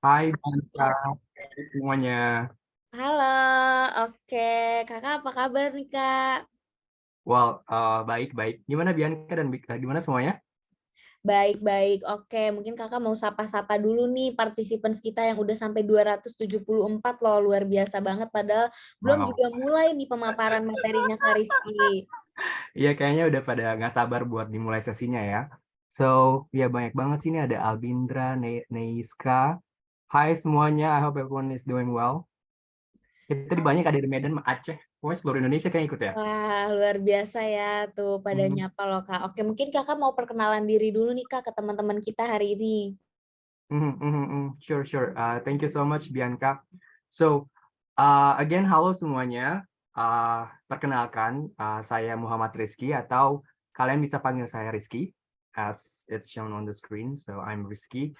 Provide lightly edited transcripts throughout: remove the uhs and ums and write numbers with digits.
Hai Bangka semuanya. Halo, oke. Kakak apa kabar nih, Kak? Baik-baik. Gimana Bianca dan gimana semuanya? Baik-baik, oke. Mungkin kakak mau sapa-sapa dulu nih participants kita yang udah sampai 274 loh. Luar biasa banget, padahal belum Wow. juga mulai nih pemaparan materinya Kak Rizky. Iya kayaknya udah pada nggak sabar buat dimulai sesinya ya. So, ya banyak banget sih ini ada Albindra, Neiska. Hai semuanya, I hope everyone is doing well. Kita banyak ada di Medan, Aceh. Pokoknya seluruh Indonesia kayak ikut ya. Wah, luar biasa ya tuh pada Mhm, nyapa loh, Kak. Oke, mungkin kakak mau perkenalan diri dulu nih, Kak, ke teman-teman kita hari ini. Sure, sure. Thank you so much Bianca. So, again, halo semuanya. Perkenalkan, saya Muhammad Rizky atau kalian bisa panggil saya Rizky, as it's shown on the screen. So I'm Rizky.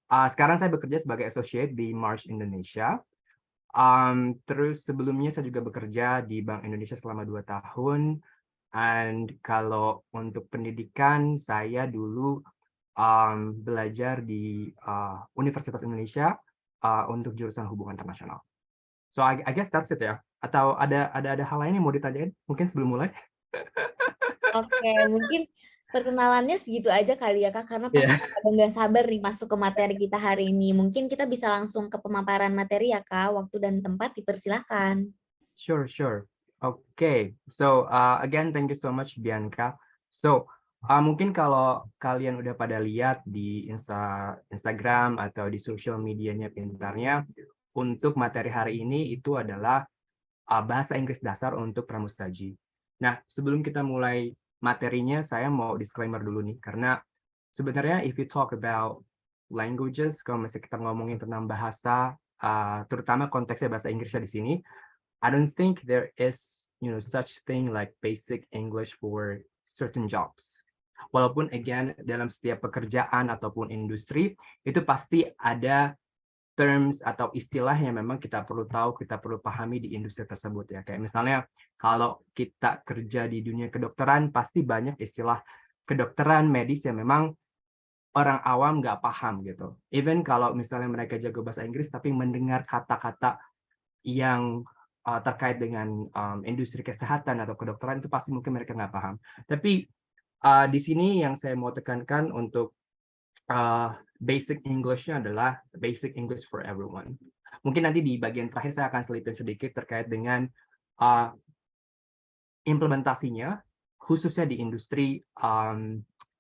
Sekarang saya bekerja sebagai associate di Marsh Indonesia. Terus sebelumnya saya juga bekerja di Bank Indonesia selama 2 tahun. And kalau untuk pendidikan, saya dulu belajar di Universitas Indonesia untuk jurusan hubungan internasional. So I guess that's it ya. Atau ada hal lain yang mau ditanyain? Mungkin sebelum mulai? Oke, mungkin perkenalannya segitu aja kali ya Kak, karena pasti Iya. pada nggak sabar nih masuk ke materi kita hari ini. Mungkin kita bisa langsung ke pemaparan materi ya Kak, waktu dan tempat dipersilahkan. Sure, sure. Okay. So again, thank you so much Bianca. So mungkin kalau kalian udah pada lihat di Instagram atau di social medianya Pintarnya, untuk materi hari ini itu adalah bahasa Inggris dasar untuk pramustaji. Nah, sebelum kita mulai materinya, saya mau disclaimer dulu nih, karena sebenarnya if you talk about languages, kalau misalnya kita ngomongin tentang bahasa, terutama konteksnya bahasa Inggrisnya di sini, I don't think there is, such thing like basic English for certain jobs. Walaupun again dalam setiap pekerjaan ataupun industri itu pasti ada terms atau istilah yang memang kita perlu tahu, kita perlu pahami di industri tersebut ya. Kayak misalnya kalau kita kerja di dunia kedokteran, pasti banyak istilah kedokteran medis yang memang orang awam nggak paham gitu. Even kalau misalnya mereka jago bahasa Inggris, tapi mendengar kata-kata yang terkait dengan industri kesehatan atau kedokteran itu pasti mungkin mereka nggak paham. Tapi di sini yang saya mau tekankan untuk basic English-nya adalah basic English for everyone. Mungkin nanti di bagian terakhir saya akan selipin sedikit terkait dengan uh, implementasinya, khususnya di industri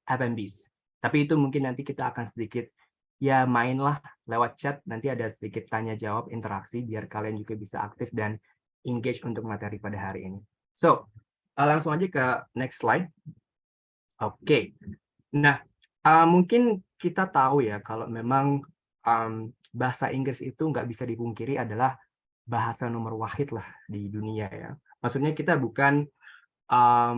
F&Bs. Tapi itu mungkin nanti kita akan sedikit ya mainlah lewat chat, nanti ada sedikit tanya jawab interaksi biar kalian juga bisa aktif dan engage untuk materi pada hari ini. So, langsung aja ke next slide. Oke. Nah, mungkin kita tahu ya kalau memang, bahasa Inggris itu nggak bisa dipungkiri adalah bahasa nomor wahid lah di dunia ya. Maksudnya kita bukan, mmm,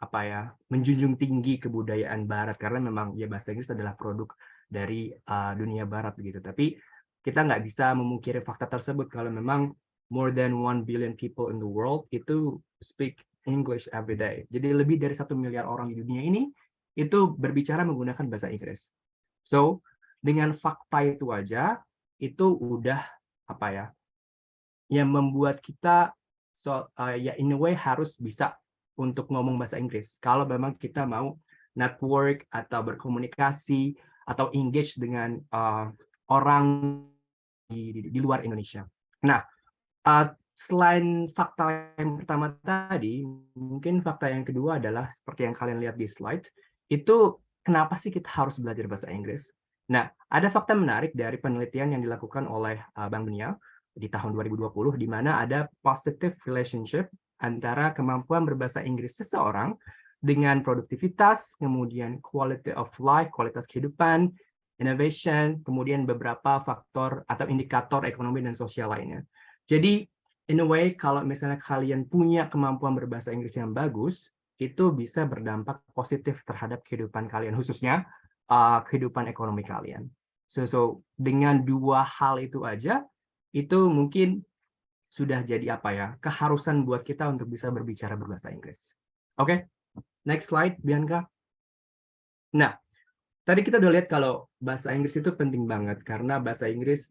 apa ya, menjunjung tinggi kebudayaan barat karena memang ya bahasa Inggris adalah produk dari, dunia barat begitu. Tapi kita nggak bisa memungkiri fakta tersebut kalau memang more than 1 billion people in the world itu speak English every day. Jadi lebih dari 1 miliar orang di dunia ini, itu berbicara menggunakan bahasa Inggris. So, dengan fakta itu aja, itu udah apa ya, yang membuat kita ya in a way harus bisa untuk ngomong bahasa Inggris. Kalau memang kita mau network atau berkomunikasi atau engage dengan orang di luar Indonesia. Nah, selain fakta yang pertama tadi, mungkin fakta yang kedua adalah seperti yang kalian lihat di slide, itu kenapa sih kita harus belajar bahasa Inggris? Nah, ada fakta menarik dari penelitian yang dilakukan oleh Bank Dunia di tahun 2020, di mana ada positive relationship antara kemampuan berbahasa Inggris seseorang dengan produktivitas, kemudian quality of life, kualitas kehidupan, innovation, kemudian beberapa faktor atau indikator ekonomi dan sosial lainnya. Jadi, in a way, kalau misalnya kalian punya kemampuan berbahasa Inggris yang bagus, itu bisa berdampak positif terhadap kehidupan kalian, khususnya kehidupan ekonomi kalian. So dengan dua hal itu aja, itu mungkin sudah jadi apa ya, keharusan buat kita untuk bisa berbicara berbahasa Inggris. Oke, next slide, Bianca. Nah, Tadi kita udah lihat kalau bahasa Inggris itu penting banget karena bahasa Inggris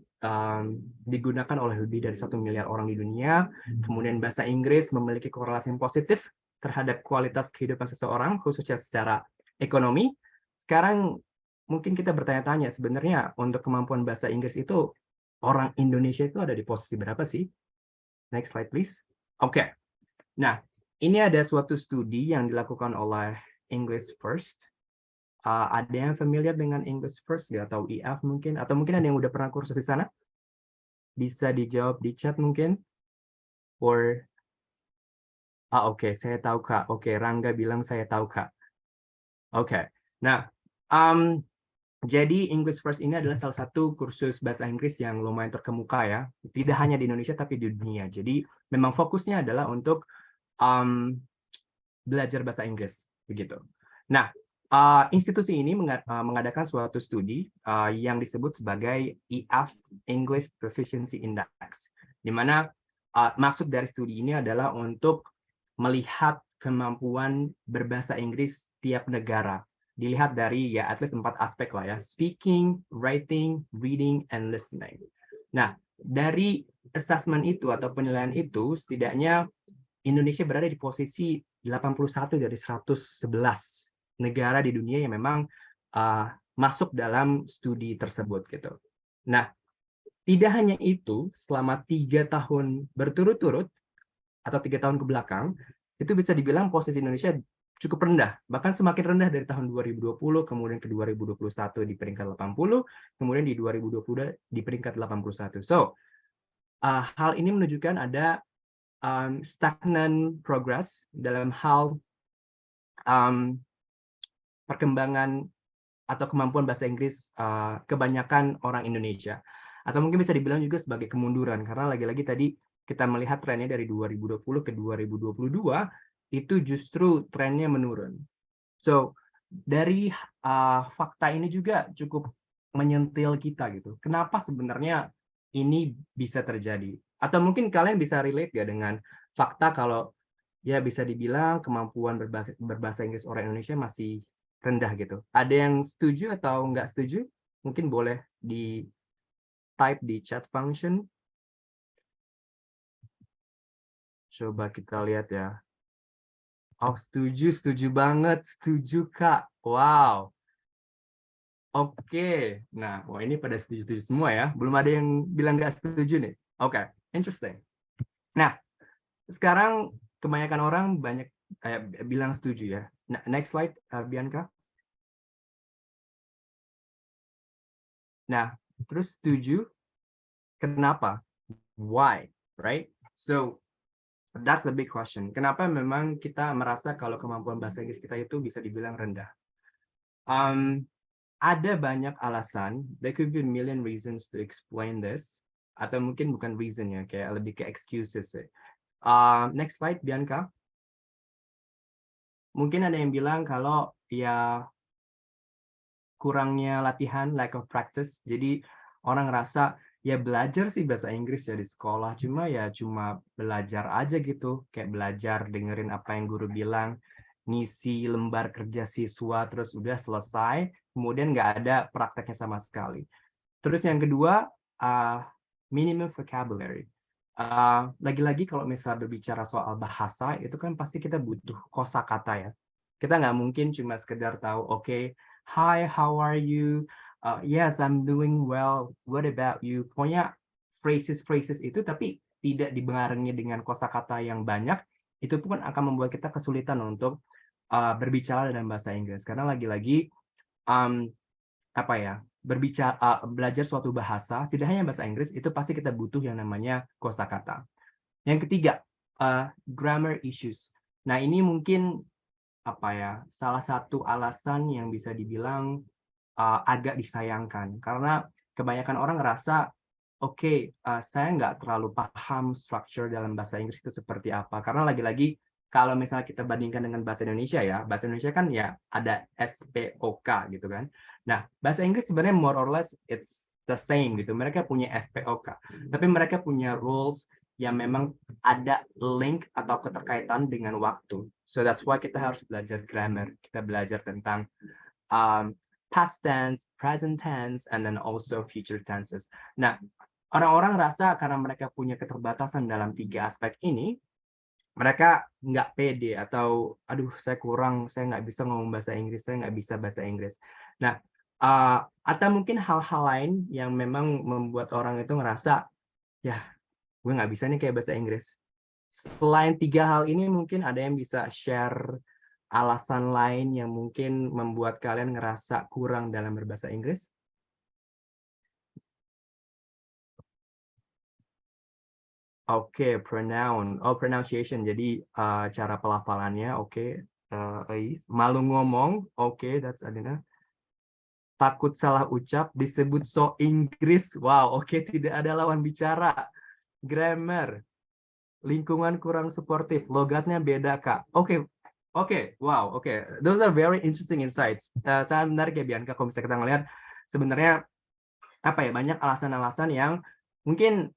digunakan oleh lebih dari 1 miliar orang di dunia. Kemudian bahasa Inggris memiliki korelasi yang positif terhadap kualitas kehidupan seseorang, khususnya secara ekonomi. Sekarang mungkin kita bertanya-tanya sebenarnya untuk kemampuan bahasa Inggris itu orang Indonesia itu ada di posisi berapa sih? Next slide please. Oke. Nah, ini ada suatu studi yang dilakukan oleh English First. Ada yang familiar dengan English First ya, atau EF mungkin, atau mungkin ada yang udah pernah kursus di sana? Bisa dijawab di chat mungkin? Or oke, saya tahu Kak. Oke, Rangga bilang saya tahu Kak. Oke. Nah, jadi English First ini adalah salah satu kursus bahasa Inggris yang lumayan terkemuka ya. Tidak hanya di Indonesia tapi di dunia. Jadi memang fokusnya adalah untuk belajar bahasa Inggris begitu. Nah, institusi ini mengadakan suatu studi yang disebut sebagai EF English Proficiency Index, di mana maksud dari studi ini adalah untuk melihat kemampuan berbahasa Inggris tiap negara. Dilihat dari ya at least 4 aspek lah ya, speaking, writing, reading, and listening. Nah, dari assessment itu atau penilaian itu, setidaknya Indonesia berada di posisi 81 dari 111 negara di dunia yang memang masuk dalam studi tersebut gitu. Nah, tidak hanya itu, selama 3 tahun berturut-turut atau 3 tahun ke belakang, itu bisa dibilang posisi Indonesia cukup rendah, bahkan semakin rendah dari tahun 2020, kemudian ke 2021 di peringkat 80, kemudian di 2022 di peringkat 81. So, hal ini menunjukkan ada stagnan progress dalam hal perkembangan atau kemampuan bahasa Inggris kebanyakan orang Indonesia. Atau mungkin bisa dibilang juga sebagai kemunduran, karena lagi-lagi tadi kita melihat trennya dari 2020 ke 2022, itu justru trennya menurun. So, dari fakta ini juga cukup menyentil kita gitu. Kenapa sebenarnya ini bisa terjadi? Atau mungkin kalian bisa relate ya dengan fakta kalau ya bisa dibilang kemampuan berbahasa Inggris orang Indonesia masih rendah gitu. Ada yang setuju atau nggak setuju? Mungkin boleh di type di chat function. Coba kita lihat ya. Oh, setuju banget, setuju Kak. Wow. Oke. Nah, wah ini pada setuju-setuju semua ya. Belum ada yang bilang nggak setuju nih. Oke, interesting. Nah, sekarang kebanyakan orang banyak bilang setuju ya. Nah, next slide, Bianca. Nah, terus setuju, kenapa? Why? Right? So, that's the big question. Kenapa memang kita merasa kalau kemampuan bahasa Inggris kita itu bisa dibilang rendah? Ada banyak alasan. There could be a million reasons to explain this. Atau mungkin bukan reason ya, kayak lebih ke excuses ya. Next slide, Bianca. Mungkin ada yang bilang kalau ya kurangnya latihan, lack of practice. Jadi orang ngerasa ya belajar sih bahasa Inggris ya di sekolah, cuma belajar aja gitu, kayak belajar dengerin apa yang guru bilang, ngisi lembar kerja siswa terus udah selesai, kemudian nggak ada prakteknya sama sekali. Terus yang kedua, minimum vocabulary. Lagi-lagi kalau misal berbicara soal bahasa, itu kan pasti kita butuh kosakata ya. Kita nggak mungkin cuma sekedar tahu, oke, hi, how are you? Yes, I'm doing well. What about you? Pokoknya phrases itu, tapi tidak dibarengi dengan kosakata yang banyak, itu pun akan membuat kita kesulitan untuk berbicara dalam bahasa Inggris. Karena lagi-lagi, apa ya, belajar suatu bahasa, tidak hanya bahasa Inggris, itu pasti kita butuh yang namanya kosakata. Yang ketiga, grammar issues. Nah, ini mungkin apa ya, salah satu alasan yang bisa dibilang agak disayangkan, karena kebanyakan orang ngerasa, oke, saya nggak terlalu paham structure dalam bahasa Inggris itu seperti apa. Karena lagi-lagi kalau misalnya kita bandingkan dengan bahasa Indonesia ya, bahasa Indonesia kan ya ada SPOK gitu kan. Nah, bahasa Inggris sebenarnya more or less it's the same gitu. Mereka punya SPOK, tapi mereka punya rules yang memang ada link atau keterkaitan dengan waktu. So that's why kita harus belajar grammar. Kita belajar tentang past tense, present tense, and then also future tenses. Nah, orang-orang rasa karena mereka punya keterbatasan dalam 3 aspek ini, mereka nggak pede atau, "Aduh, saya kurang, saya nggak bisa ngomong bahasa Inggris, saya nggak bisa bahasa Inggris." Nah, atau mungkin hal-hal lain yang memang membuat orang itu ngerasa, "Yah, gue nggak bisa nih kayak bahasa Inggris." Selain 3 hal ini mungkin ada yang bisa share alasan lain yang mungkin membuat kalian ngerasa kurang dalam berbahasa Inggris? Oke, pronoun. Oh, pronunciation. Jadi, cara pelafalannya, oke. Ais. Malu ngomong, oke, that's Adina. Takut salah ucap, disebut so Inggris. Wow, oke, tidak ada lawan bicara. Grammar. Lingkungan kurang suportif, logatnya beda, Kak. Oke, oke, wow, oke. Those are very interesting insights. Sangat menarik ya, Bianca, kalau misalnya kita ngelihat sebenarnya, apa ya, banyak alasan-alasan yang mungkin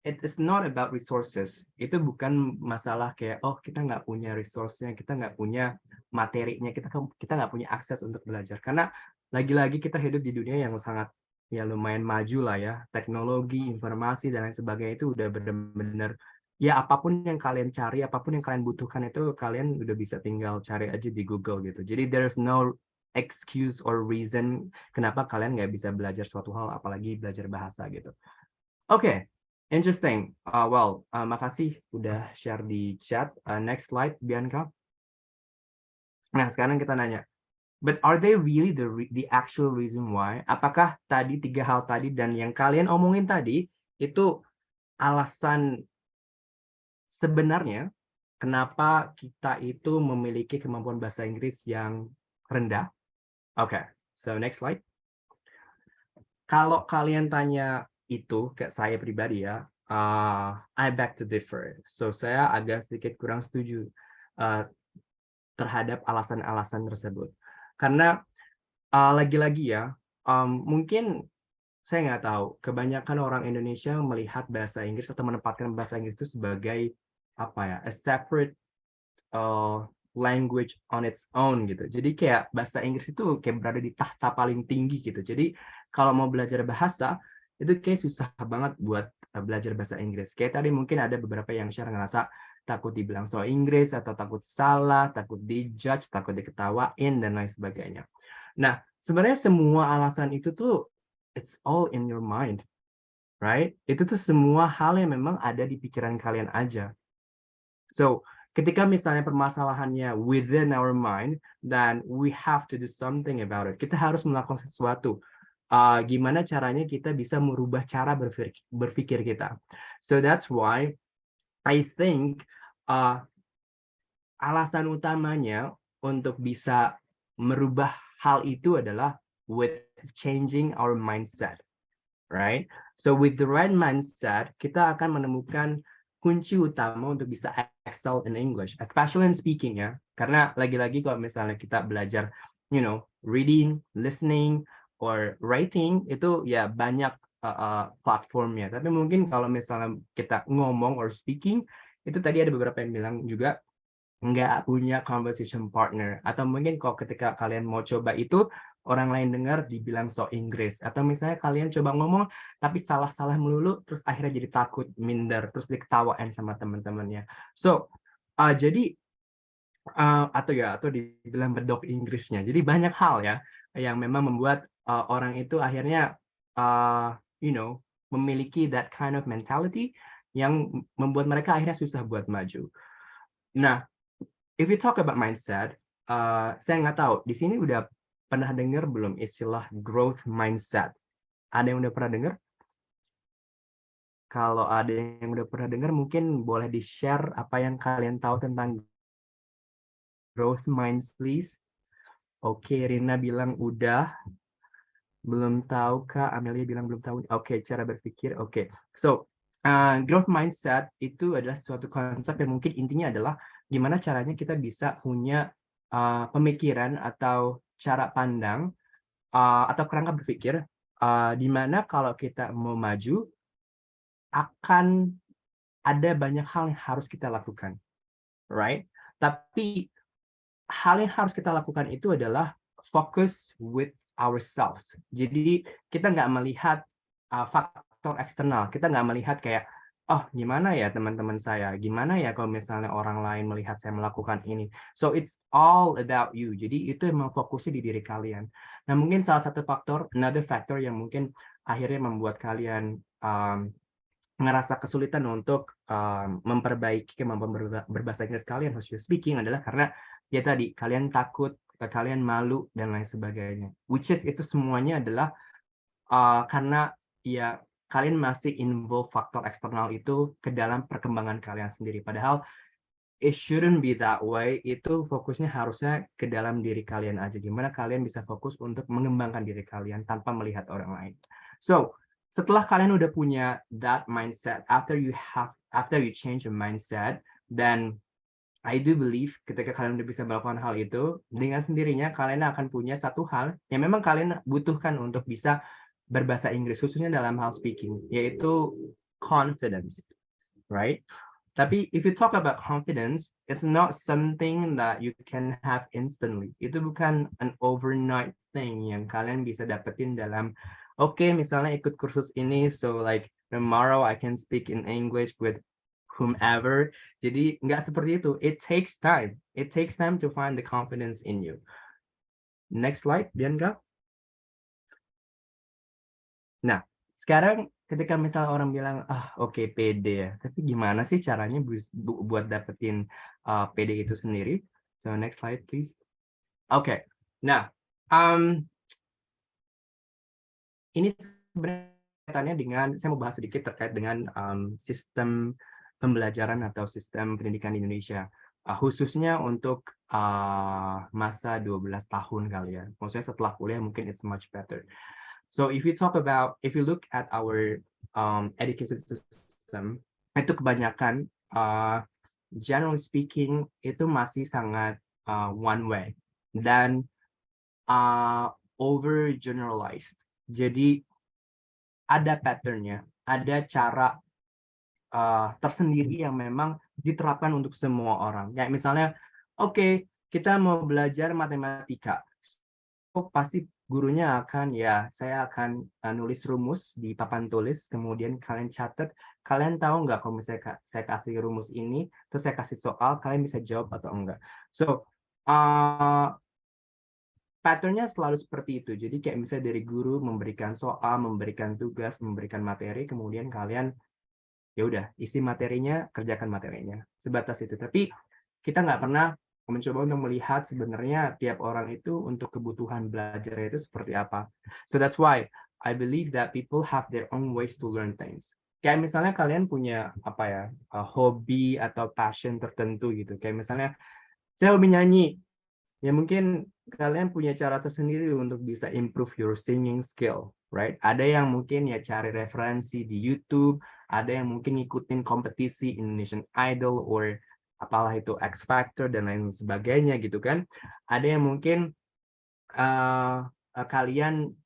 it is not about resources. Itu bukan masalah kayak, oh kita nggak punya resource-nya, kita nggak punya materinya, kita nggak punya akses untuk belajar. Karena lagi-lagi kita hidup di dunia yang sangat ya lumayan maju lah ya. Teknologi, informasi dan lain sebagainya itu udah benar-benar ya apapun yang kalian cari, apapun yang kalian butuhkan itu kalian udah bisa tinggal cari aja di Google gitu. Jadi there's no excuse or reason kenapa kalian nggak bisa belajar suatu hal, apalagi belajar bahasa gitu. Oke, interesting. Makasih udah share di chat. Next slide, Bianca. Nah, sekarang kita nanya, but are they really the actual reason why? Apakah tadi 3 hal tadi dan yang kalian omongin tadi itu alasan sebenarnya kenapa kita itu memiliki kemampuan bahasa Inggris yang rendah? Oke, so next slide. Kalau kalian tanya itu ke saya pribadi ya, I beg to differ. So, saya agak sedikit kurang setuju, terhadap alasan-alasan tersebut. Karena, lagi-lagi ya, mungkin saya nggak tahu, kebanyakan orang Indonesia melihat bahasa Inggris atau menempatkan bahasa Inggris itu sebagai, apa ya, a separate, language on its own gitu. Jadi kayak bahasa Inggris itu kayak berada di tahta paling tinggi gitu. Jadi kalau mau belajar bahasa, itu kayak susah banget buat, belajar bahasa Inggris. Kayak tadi mungkin ada beberapa yang share ngerasa takut dibilang so Inggris, atau takut salah, takut di-judge, takut diketawain, dan lain sebagainya. Nah, sebenarnya semua alasan itu tuh, it's all in your mind, right? Itu tuh semua hal yang memang ada di pikiran kalian aja. So, ketika misalnya permasalahannya within our mind, then we have to do something about it. Kita harus melakukan sesuatu. Gimana caranya kita bisa merubah cara berpikir kita. So that's why I think alasan utamanya untuk bisa merubah hal itu adalah with changing our mindset, right? So with the right mindset, kita akan menemukan kunci utama untuk bisa excel in English, especially in speaking ya. Karena lagi-lagi kalau misalnya kita belajar, reading, listening, or writing, itu ya banyak platformnya. Tapi mungkin kalau misalnya kita ngomong or speaking, itu tadi ada beberapa yang bilang juga nggak punya conversation partner. Atau mungkin kalau ketika kalian mau coba itu, orang lain dengar dibilang so Inggris. Atau misalnya kalian coba ngomong, tapi salah-salah melulu, terus akhirnya jadi takut, minder, terus diketawain sama teman-temannya. So, jadi, atau dibilang bedok Inggrisnya. Jadi banyak hal ya, yang memang membuat, orang itu akhirnya, memiliki that kind of mentality, yang membuat mereka akhirnya susah buat maju. Nah, if you talk about mindset, saya nggak tahu, di sini udah pernah dengar belum istilah growth mindset? Ada yang udah pernah dengar? Kalau ada yang udah pernah dengar, mungkin boleh di-share apa yang kalian tahu tentang growth mindset, please. Oke, Rina bilang udah. Belum tahu, Kak. Amelia bilang belum tahu. Oke, cara berpikir. Oke. So, growth mindset itu adalah suatu konsep yang mungkin intinya adalah gimana caranya kita bisa punya pemikiran atau cara pandang atau kerangka berpikir di mana kalau kita mau maju akan ada banyak hal yang harus kita lakukan, right? Tapi hal yang harus kita lakukan itu adalah focus with ourselves. Jadi kita nggak melihat faktor eksternal. Kita nggak melihat kayak, oh gimana ya teman-teman saya, gimana ya kalau misalnya orang lain melihat saya melakukan ini. So it's all about you. Jadi itu emang fokusnya di diri kalian. Nah mungkin salah satu faktor, another factor yang mungkin akhirnya membuat kalian ngerasa kesulitan untuk memperbaiki kemampuan berbahasa Inggris kalian, khususnya speaking, adalah karena ya tadi kalian takut, kalian malu dan lain sebagainya. Which is itu semuanya adalah karena ya kalian masih involve faktor eksternal itu ke dalam perkembangan kalian sendiri. Padahal it shouldn't be that way. Itu fokusnya harusnya ke dalam diri kalian aja. Gimana kalian bisa fokus untuk mengembangkan diri kalian tanpa melihat orang lain. So, setelah kalian udah punya that mindset, after you change your mindset, then I do believe ketika kalian udah bisa melakukan hal itu, dengan sendirinya kalian akan punya satu hal yang memang kalian butuhkan untuk bisa berbahasa Inggris, khususnya dalam hal speaking, yaitu confidence, right? Tapi if you talk about confidence, it's not something that you can have instantly. Itu bukan an overnight thing yang kalian bisa dapetin dalam, oke, misalnya ikut kursus ini, so like tomorrow I can speak in English with whomever. Jadi nggak seperti itu. It takes time. It takes time to find the confidence in you. Next slide, Bianca. Nah, sekarang ketika misal orang bilang, oke, pede ya, tapi gimana sih caranya buat dapetin pede itu sendiri? So next slide please. Oke. Nah, ini sebenarnya kaitannya dengan, saya mau bahas sedikit terkait dengan sistem pembelajaran atau sistem pendidikan di Indonesia, khususnya untuk masa 12 tahun kali ya. Maksudnya setelah kuliah mungkin it's much better. So if you look at our education system, itu kebanyakan generally speaking itu masih sangat one way dan over generalized. Jadi ada pattern-nya, ada cara tersendiri yang memang diterapkan untuk semua orang. Kayak misalnya, oke, kita mau belajar matematika. Pasti gurunya akan, ya saya akan nulis rumus di papan tulis, kemudian kalian catat. Kalian tahu nggak kalau misalnya saya kasih rumus ini, terus saya kasih soal, kalian bisa jawab atau enggak. So, pattern-nya selalu seperti itu. Jadi kayak misalnya dari guru memberikan soal, memberikan tugas, memberikan materi, kemudian kalian ya udah isi materinya, kerjakan materinya. Sebatas itu. Tapi kita nggak pernah mencoba untuk melihat sebenarnya tiap orang itu untuk kebutuhan belajar itu seperti apa. So that's why I believe that people have their own ways to learn things. Kayak misalnya kalian punya apa ya, hobi atau passion tertentu gitu. Kayak misalnya saya hobi nyanyi. Ya mungkin kalian punya cara tersendiri untuk bisa improve your singing skill, right? Ada yang mungkin ya cari referensi di YouTube, ada yang mungkin ngikutin kompetisi Indonesian Idol or apalah itu X Factor dan lain sebagainya gitu kan. Ada yang mungkin kalian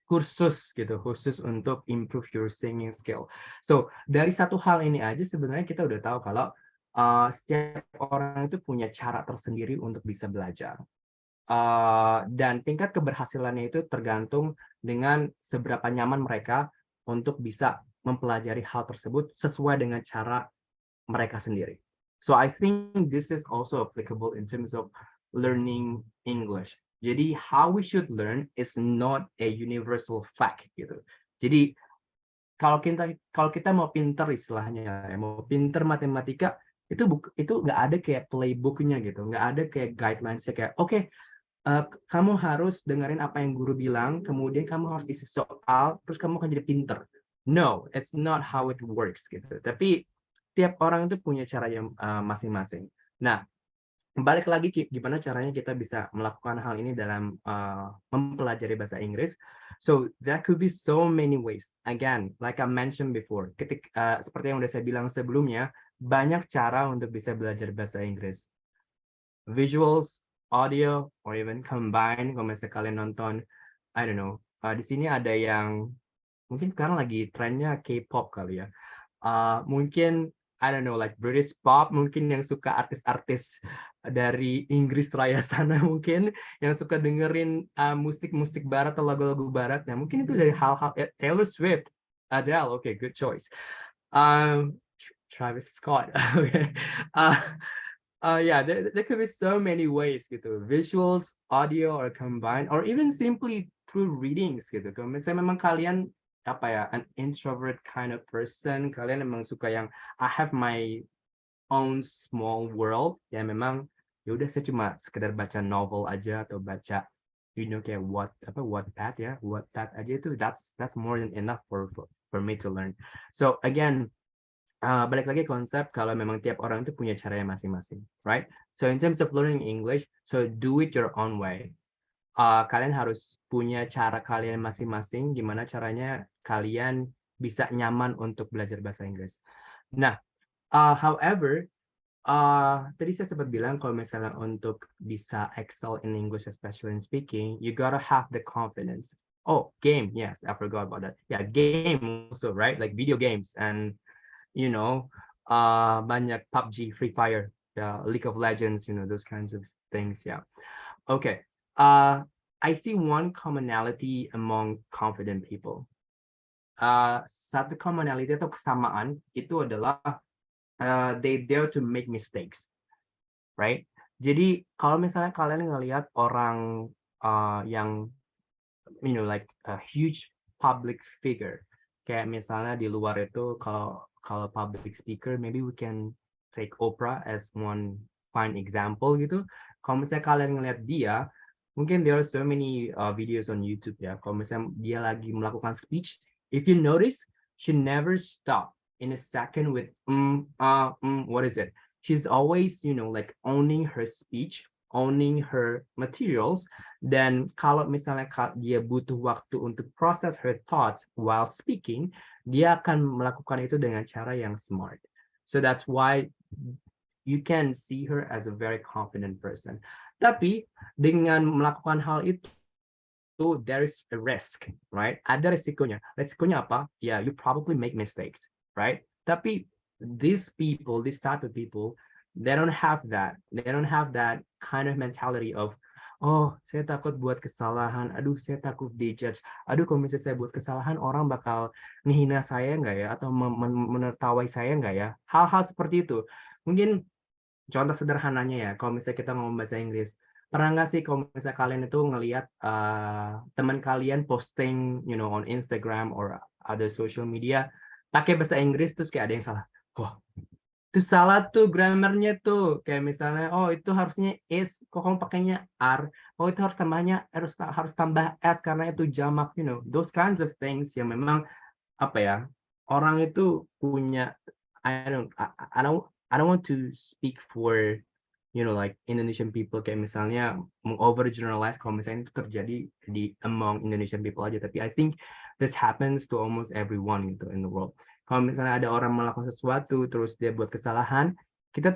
kursus gitu, khusus untuk improve your singing skill. So dari satu hal ini aja sebenarnya kita udah tahu kalau setiap orang itu punya cara tersendiri untuk bisa belajar. Dan tingkat keberhasilannya itu tergantung dengan seberapa nyaman mereka untuk bisa mempelajari hal tersebut sesuai dengan cara mereka sendiri. So I think this is also applicable in terms of learning English. Jadi how we should learn is not a universal fact gitu. Jadi kalau kita mau pinter istilahnya, mau pinter matematika, itu nggak ada kayak playbook-nya gitu, nggak ada kayak guidelines-nya kayak oke, kamu harus dengerin apa yang guru bilang, kemudian kamu harus isi soal, terus kamu akan jadi pinter. No, it's not how it works gitu. Tapi tiap orang itu punya cara yang masing-masing. Nah, balik lagi gimana caranya kita bisa melakukan hal ini dalam mempelajari bahasa Inggris. So there could be so many ways. Again, like I mentioned before, seperti yang udah saya bilang sebelumnya, banyak cara untuk bisa belajar bahasa Inggris. Visuals, audio, or even combine. Kalau misalnya kalian nonton, I don't know, di sini ada yang mungkin sekarang lagi trennya K-pop kali ya. Mungkin I don't know, like British pop, mungkin yang suka artis-artis dari Inggris Raya sana mungkin yang suka dengerin musik-musik barat atau lagu-lagu barat. Nah, mungkin itu dari hal-hal Taylor Swift, Adele, okay, good choice. Travis Scott, okay. Yeah, there could be so many ways gitu. Visuals, audio, or combined, or even simply through readings gitu. Kalau misalnya memang kalian apa ya, an introvert kind of person, kalian memang suka yang I have my own small world, ya memang ya udah saya cuma sekedar baca novel aja atau baca kayak Wattpad ya, Wattpad aja itu that's more than enough for me to learn. So again, balik lagi konsep kalau memang tiap orang itu punya caranya masing-masing, right? So in terms of learning English, so do it your own way. Kalian harus punya cara kalian masing-masing, gimana caranya kalian bisa nyaman untuk belajar bahasa Inggris. Nah, however, tadi saya sempat bilang kalau misalnya untuk bisa excel in English, especially in speaking, you gotta have the confidence. Oh, game, yes, I forgot about that. Yeah, game also, right? Like video games and you know, banyak PUBG, Free Fire, League of Legends, those kinds of things. Yeah. Okay. I see one commonality among confident people. Satu commonality atau kesamaan itu adalah they dare to make mistakes, right? Jadi kalau misalnya kalian ngelihat orang yang like a huge public figure, kayak misalnya di luar itu kalau public speaker, maybe we can take Oprah as one fine example gitu. Kalau misalnya kalian ngelihat dia, mungkin there are so many videos on YouTube ya. Kalau misalnya dia lagi melakukan speech, if you notice, she never stop in a second with what is it? She's always, like owning her speech, owning her materials. Dan kalau misalnya dia butuh waktu untuk proses her thoughts while speaking, dia akan melakukan itu dengan cara yang smart. So that's why you can see her as a very confident person. Tapi dengan melakukan hal itu, there is a risk, right? Ada resikonya. Resikonya apa? Yeah, you probably make mistakes, right? Tapi these type of people, they don't have that. They don't have that kind of mentality of, oh, saya takut buat kesalahan. Aduh, saya takut dijudge. Aduh, kalau misalnya saya buat kesalahan, orang bakal menghina saya nggak ya? Atau menertawai saya nggak ya? Hal-hal seperti itu. Mungkin contoh sederhananya ya, kalau misalnya kita ngomong bahasa Inggris, pernah nggak sih kalau misalnya kalian itu ngelihat teman kalian posting, on Instagram or other social media, pakai bahasa Inggris terus kayak ada yang salah. Wah, itu salah tuh grammarnya tuh. Kayak misalnya, oh itu harusnya is, kok kamu pakainya are. Oh itu harus tambah s karena itu jamak, those kinds of things yang memang apa ya, orang itu punya I don't want to speak for like Indonesian people kayak misalnya overgeneralize kalau misalnya itu terjadi di among Indonesian people aja, tapi I think this happens to almost everyone gitu in the world. Kalau misalnya ada orang melakukan sesuatu terus dia buat kesalahan, kita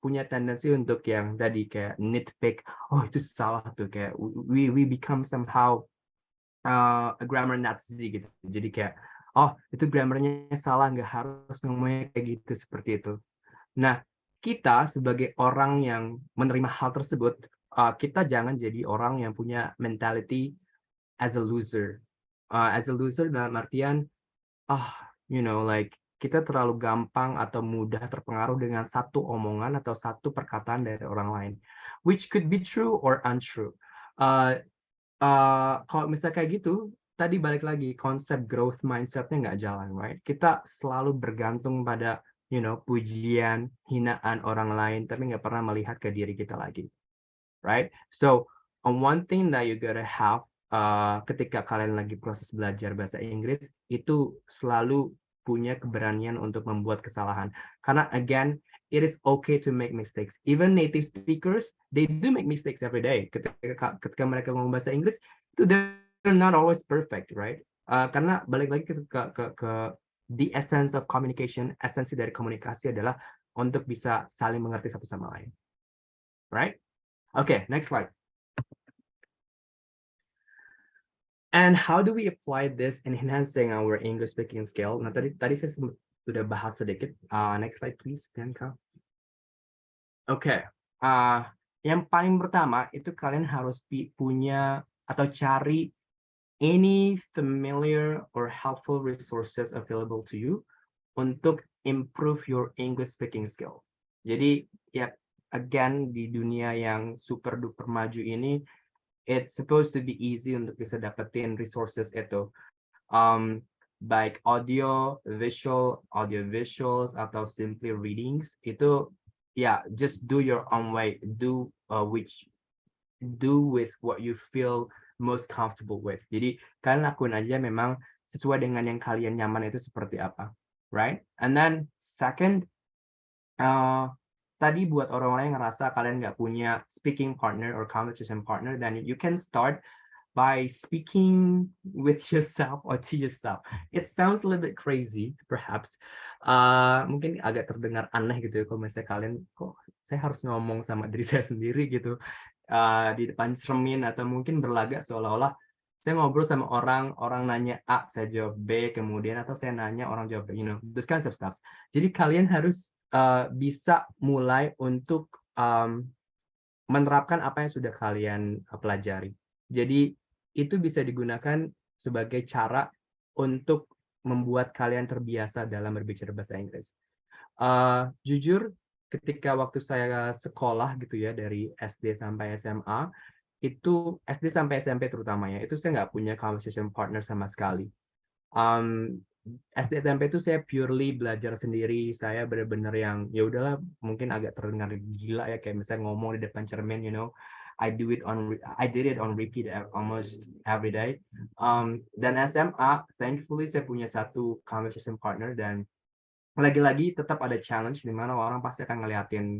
punya tendensi untuk yang tadi kayak nitpick, oh itu salah tuh, kayak we become somehow a grammar Nazi gitu. Jadi kayak, oh itu grammarnya salah, nggak harus ngomongnya kayak gitu, seperti itu. Nah, kita sebagai orang yang menerima hal tersebut, kita jangan jadi orang yang punya mentality as a loser. As a loser dalam artian, like kita terlalu gampang atau mudah terpengaruh dengan satu omongan atau satu perkataan dari orang lain, which could be true or untrue. Kalau misalnya kayak gitu, tadi balik lagi konsep growth mindset-nya nggak jalan, right? Kita selalu bergantung pada, pujian, hinaan orang lain, tapi nggak pernah melihat ke diri kita lagi, right? So, one thing that you gotta have ketika kalian lagi proses belajar bahasa Inggris, itu selalu punya keberanian untuk membuat kesalahan. Karena again, it is okay to make mistakes. Even native speakers, they do make mistakes every day. Ketika mereka ngomong bahasa Inggris, itu they're not always perfect, right? Karena balik lagi ke the essence of communication, esensi dari komunikasi adalah untuk bisa saling mengerti satu sama lain, right? Okay, next slide. And how do we apply this in enhancing our English speaking skill? Nah, tadi saya sudah bahas sedikit. Next slide, please, Bianca. Oke, uh, yang paling pertama itu kalian harus punya atau cari any familiar or helpful resources available to you untuk improve your English speaking skill. Jadi ya again di dunia yang super duper maju ini, it's supposed to be easy untuk bisa dapetin resources itu. Baik audio visuals atau simply readings itu ya just do your own way, do with what you feel most comfortable with. Jadi kalian lakuin aja memang sesuai dengan yang kalian nyaman itu seperti apa, right? And then second, tadi buat orang-orang yang ngerasa kalian nggak punya speaking partner or conversation partner, then you can start by speaking with yourself or to yourself. It sounds a little bit crazy, perhaps. Mungkin agak terdengar aneh gitu ya, kalau misalnya kalian, kok saya harus ngomong sama diri saya sendiri gitu, di depan cermin, atau mungkin berlagak seolah-olah saya ngobrol sama orang, orang nanya A, saya jawab B, kemudian atau saya nanya, orang jawab B, those kinds of stuff. Jadi kalian harus bisa mulai untuk menerapkan apa yang sudah kalian pelajari. Jadi itu bisa digunakan sebagai cara untuk membuat kalian terbiasa dalam berbicara bahasa Inggris. Jujur, ketika waktu saya sekolah gitu ya, dari SD sampai SMA, itu SD sampai SMP terutamanya, itu saya nggak punya conversation partner sama sekali. SD SMP itu saya purely belajar sendiri, saya benar-benar yang ya udahlah, mungkin agak terdengar gila ya, kayak misalnya ngomong di depan cermin, I did it on repeat almost every day. Dan SMA, thankfully saya punya satu conversation partner, dan lagi-lagi tetap ada challenge di mana orang pasti akan ngeliatin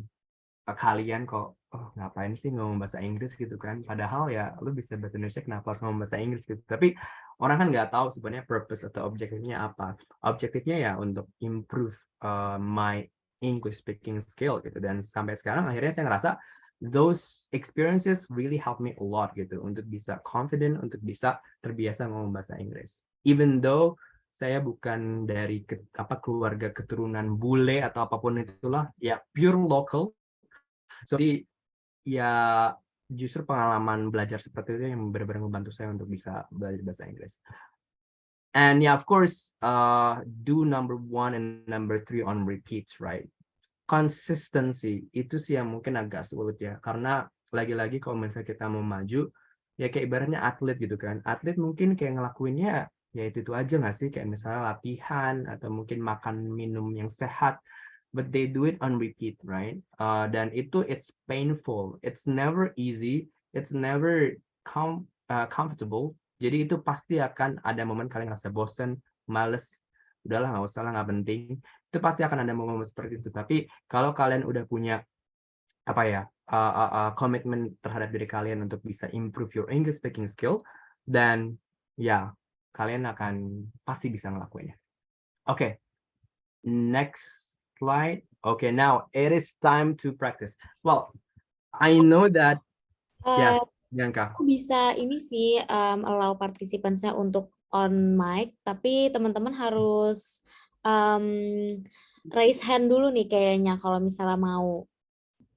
kalian kok, oh ngapain sih ngomong bahasa Inggris gitu kan, padahal ya lu bisa bahasa Indonesia, kenapa harus ngomong bahasa Inggris gitu. Tapi orang kan nggak tahu sebenarnya purpose atau objektifnya apa. Objektifnya ya untuk improve my English speaking skill gitu, dan sampai sekarang akhirnya saya ngerasa those experiences really help me a lot gitu, untuk bisa confident, untuk bisa terbiasa ngomong bahasa Inggris, even though saya bukan dari keluarga keturunan bule atau apapun itulah, ya pure local. So, jadi ya justru pengalaman belajar seperti itu yang benar-benar membantu saya untuk bisa belajar bahasa Inggris. And yeah, of course, do number 1 and number 3 on repeats, right? Consistency itu sih yang mungkin agak sulit ya, karena lagi-lagi kalau misalnya kita mau maju, ya kayak ibaratnya atlet gitu kan. Atlet mungkin kayak ngelakuinnya ya itu aja nggak sih, kayak misalnya latihan atau mungkin makan minum yang sehat, but they do it on repeat, right? Dan itu it's painful, it's never easy, it's never comfortable. Jadi itu pasti akan ada momen kalian ngerasa bosen, males, udahlah nggak usah lah, nggak penting. Itu pasti akan ada momen seperti itu. Tapi kalau kalian udah punya apa ya, komitmen terhadap diri kalian untuk bisa improve your English speaking skill, dan ya kalian akan pasti bisa ngelakuinnya. Oke, next slide. Okay, now it is time to practice. Well, I know that, yes, Bianca. Aku bisa ini sih allow participants-nya untuk on mic, tapi teman-teman harus raise hand dulu nih kayaknya kalau misalnya mau.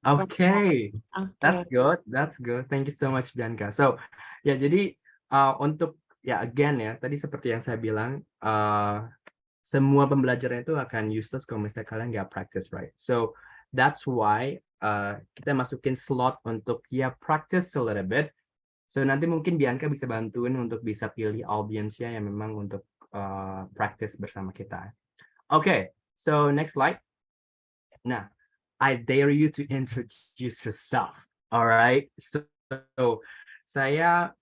Okay, Oke. that's good. Thank you so much, Bianca. So, ya jadi untuk ya again ya, tadi seperti yang saya bilang, semua pembelajaran itu akan useless kalau misalnya kalian nggak practice, right? So that's why kita masukin slot untuk ya practice a little bit. So nanti mungkin Bianca bisa bantuin untuk bisa pilih audiensnya yang memang untuk practice bersama kita. Okay, so next slide. Nah, I dare you to introduce yourself. Alright, so saya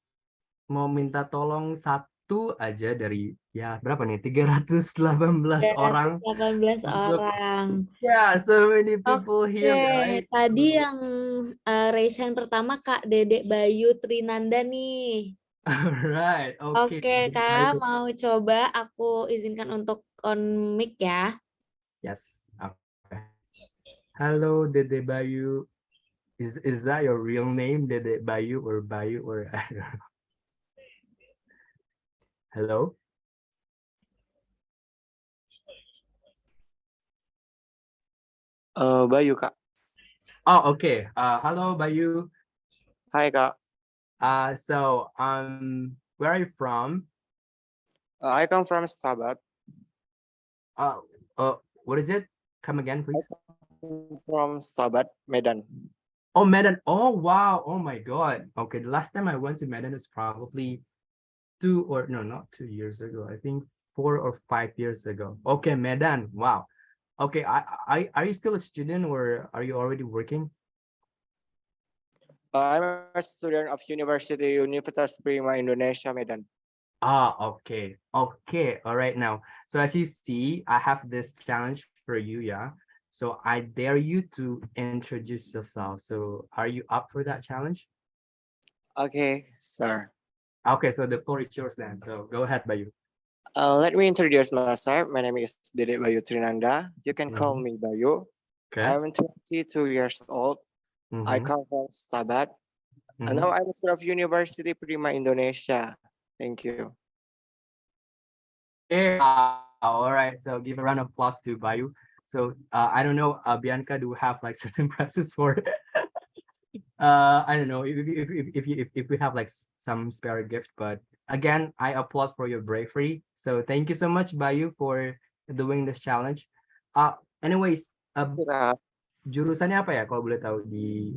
mau minta tolong satu aja dari ya berapa nih, 318 orang 318 untuk, orang. yeah, so many people Oke, here, right? tadi yang raise hand pertama Kak Dedek Bayu Trinanda nih. Alright, okay. Oke, Kak, mau coba aku izinkan untuk on mic ya. Yes. Okay. Hello, Dede Bayu. Is that your real name, Dede Bayu, or Bayu, or I don't know. Hello? Bayu, Kak. Oh, okay. Hello, Bayu. Hi Kak. So, where are you from? I come from Stabat. Uh, what is it? Come again, I please. come from Stabat, Medan. Oh, Medan. Oh, wow. Oh my God. Okay, the last time I went to Medan is probably not 2 years ago. I think 4 or 5 years ago. Okay, Medan. Wow. Okay, are you still a student or are you already working? I'm a student of Universitas Prima Indonesia, Medan. Okay. Okay. All right. Now, so as you see, I have this challenge for you, yeah. So I dare you to introduce yourself. So are you up for that challenge? Okay, sir. Okay, so the floor is yours then. So go ahead, Bayu. Let me introduce myself. My name is Dede Bayu Trinanda. You can call Mhm. me Bayu. Okay. I'm 22 years old. I Mhm. come from Stabat. And Mhm. now I'm a student of University Prima Indonesia. Thank you. Okay. All right. So give a round of applause to Bayu. So I don't know, Bianca, do we have like certain prizes for I don't know if we have like some spare gift, but again, I applaud for your bravery. So thank you so much, Bayu, for doing this challenge. Anyways, Kak. jurusannya apa ya kalau boleh tahu di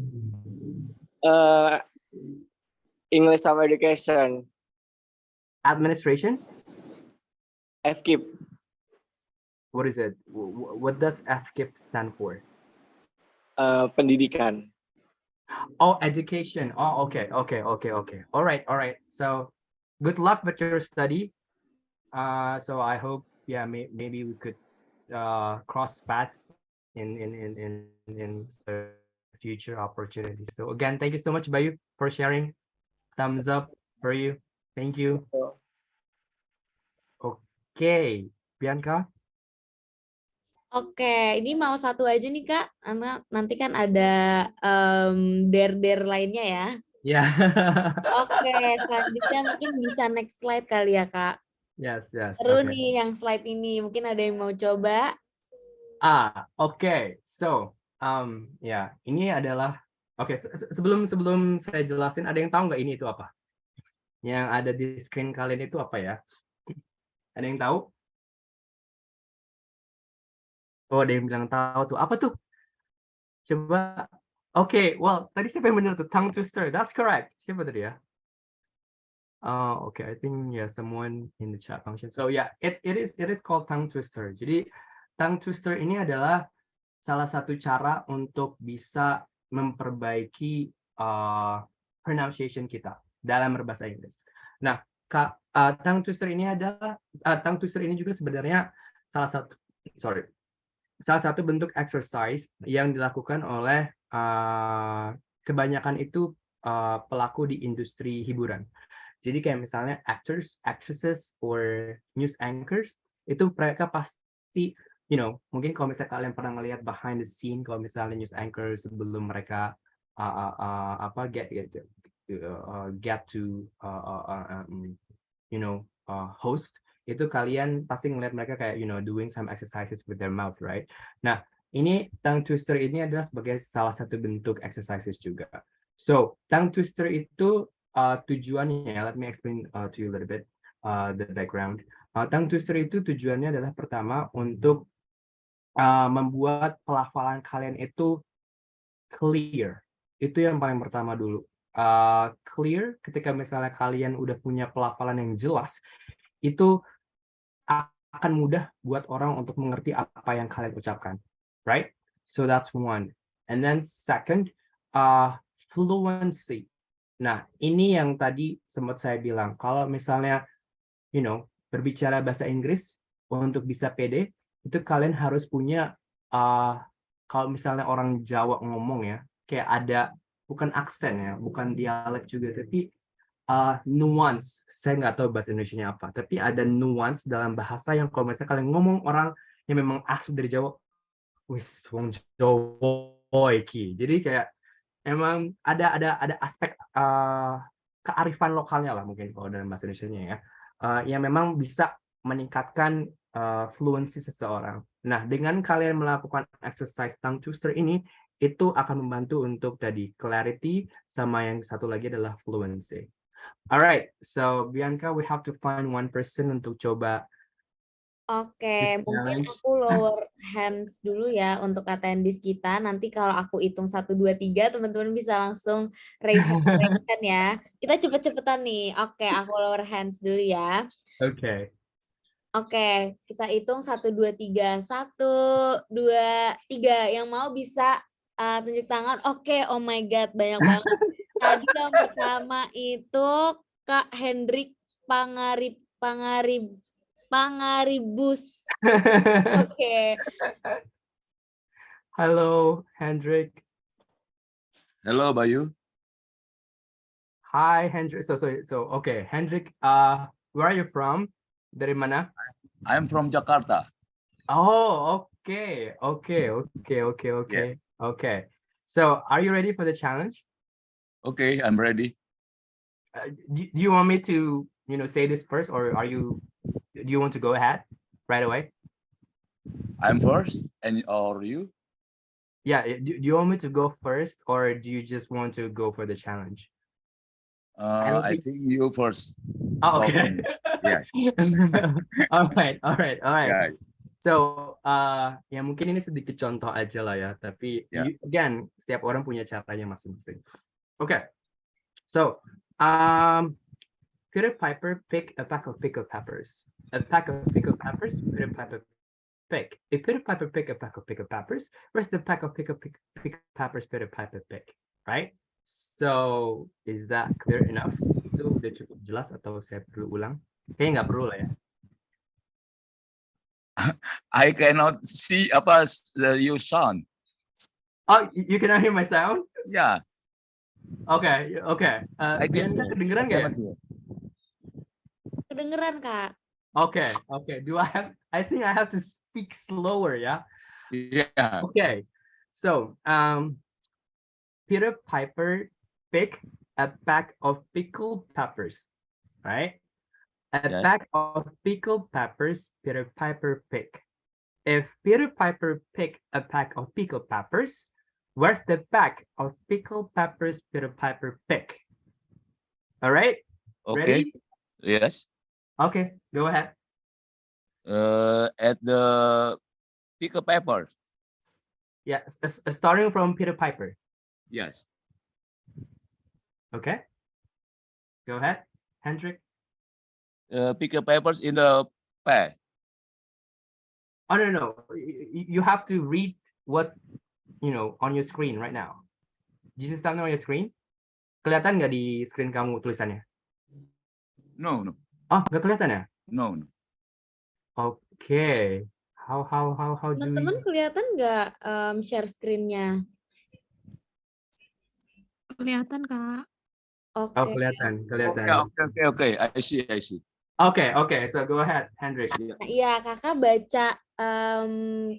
Uh, English of Education, administration? FKIP, What is it? What does FKIP stand for? Pendidikan. Oh, education. Oh, okay. All right, all right. So good luck with your study. So I hope, yeah, maybe we could cross path in future opportunities. So again, thank you so much, Bayu, for sharing. Thumbs up for you. Thank you. Okay, Bianca. Oke, ini mau satu aja nih Kak, karena nanti kan ada der-der lainnya ya. Yeah. Oke, selanjutnya mungkin bisa next slide kali ya Kak. Yes. Seru Okay. nih yang slide ini, mungkin ada yang mau coba. Okay. So, ya, ini adalah sebelum saya jelasin, ada yang tahu nggak ini itu apa? Yang ada di screen kalian itu apa ya? Ada yang tahu? Oh, ada yang bilang tahu tuh. Apa tuh? Coba. Okay, well, tadi siapa yang benar tuh? Tongue twister. That's correct. Siapa tadi ya? Okay, I think someone in the chat function. So yeah, it is called tongue twister. Jadi tongue twister ini adalah salah satu cara untuk bisa memperbaiki pronunciation kita dalam berbahasa Inggris. Nah, tongue twister ini juga sebenarnya salah satu bentuk exercise yang dilakukan oleh kebanyakan itu pelaku di industri hiburan. Jadi kayak misalnya actors, actresses, or news anchors, itu mereka pasti, mungkin kalau misalnya kalian pernah ngelihat behind the scene, kalau misalnya news anchor sebelum mereka get to host, itu kalian pasti ngelihat mereka kayak doing some exercises with their mouth, right? Nah, ini tongue twister ini adalah sebagai salah satu bentuk exercises juga. So, tongue twister itu tujuannya, let me explain to you a little bit the background. Tongue twister itu tujuannya adalah pertama untuk membuat pelafalan kalian itu clear. Itu yang paling pertama dulu. Clear ketika misalnya kalian udah punya pelafalan yang jelas, itu akan mudah buat orang untuk mengerti apa yang kalian ucapkan, right? So that's one. And then second, fluency. Nah, ini yang tadi sempat saya bilang, kalau misalnya, berbicara bahasa Inggris untuk bisa pede, itu kalian harus punya, kalau misalnya orang Jawa ngomong ya, kayak ada, bukan aksen ya, bukan dialek juga, tapi nuance. Saya nggak tahu bahasa Indonesianya apa, tapi ada nuance dalam bahasa yang kalau misalnya kalian ngomong orang yang memang asli dari Jawa, wis wong Jawa iki. Jadi kayak emang ada aspek kearifan lokalnya lah mungkin kalau dalam bahasa Indonesianya ya, yang memang bisa meningkatkan fluensi seseorang. Nah, dengan kalian melakukan exercise tongue twister ini, itu akan membantu untuk tadi clarity sama yang satu lagi adalah fluency. Alright, so Bianca, we have to find one person untuk coba this Oke, mungkin challenge. aku lower hands dulu ya untuk attendees kita. Nanti kalau aku hitung 1, 2, 3, teman-teman bisa langsung raise hand ya. Kita cepet-cepetan nih. Oke, aku lower hands dulu ya. Okay. Oke, kita hitung 1, 2, 3. 1, 2, 3. Yang mau bisa tunjuk tangan. Oke, oh my God, banyak banget. Tadi yang pertama itu Kak Hendrik Pangaribus. Oke. Hello, Hendrik. Hello, Bayu. Hi, Hendrik. So okay, Hendrik. Where are you from? Dari mana? I'm from Jakarta. Oh, okay. So, are you ready for the challenge? Okay, I'm ready. Do you want me to, say this first, or do you want to go ahead right away? I'm first, and or you? Yeah. Do you want me to go first, or do you just want to go for the challenge? I think you first. Oh, Go okay. for me. Yeah. All right. Yeah. So, ya mungkin ini sedikit contoh aja lah ya, tapi Yeah. again, setiap orang punya caranya masing-masing. Okay. So, Peter Piper picked a pack of pickled peppers. A pack of pickled peppers, Peter Piper pick. If Peter Piper pick a pack of pickled peppers, where's the pack of pickled peppers Peter Piper pick? Right? So, is that clear enough? Itu udah cukup jelas atau saya perlu ulang? Kayaknya nggak perlu lah ya. I cannot see your sound. Oh, you cannot hear my sound? Yeah. Okay. I can Bianca hear. kedengeran nggak ya? Kedengeran, Kak. Okay. I think I have to speak slower, yeah? Yeah. Okay. So, Peter Piper picked a pack of pickled peppers, right? A Yes. pack of pickled peppers Peter Piper picked. If Peter Piper picked a pack of pickled peppers, where's the pack of pickled peppers Peter Piper picked? All right? Okay. Ready? Yes. Okay, go ahead. At the pickle pepper. Yeah, starting from Peter Piper. Yes. Okay. Go ahead, Hendrik. Pickle peppers in the pack. Oh, no. You have to read what's, on your screen right now. Do you see something on your screen? Kelihatan nggak di screen kamu tulisannya? No. Oh, nggak kelihatan ya? No. Okay. How do Teman-teman you... kelihatan nggak share screen-nya? Kelihatan, Kak. Oh, Oke. kelihatan. Okay. I see. Okay. So go ahead, Hendrik. Nah, iya, Kakak baca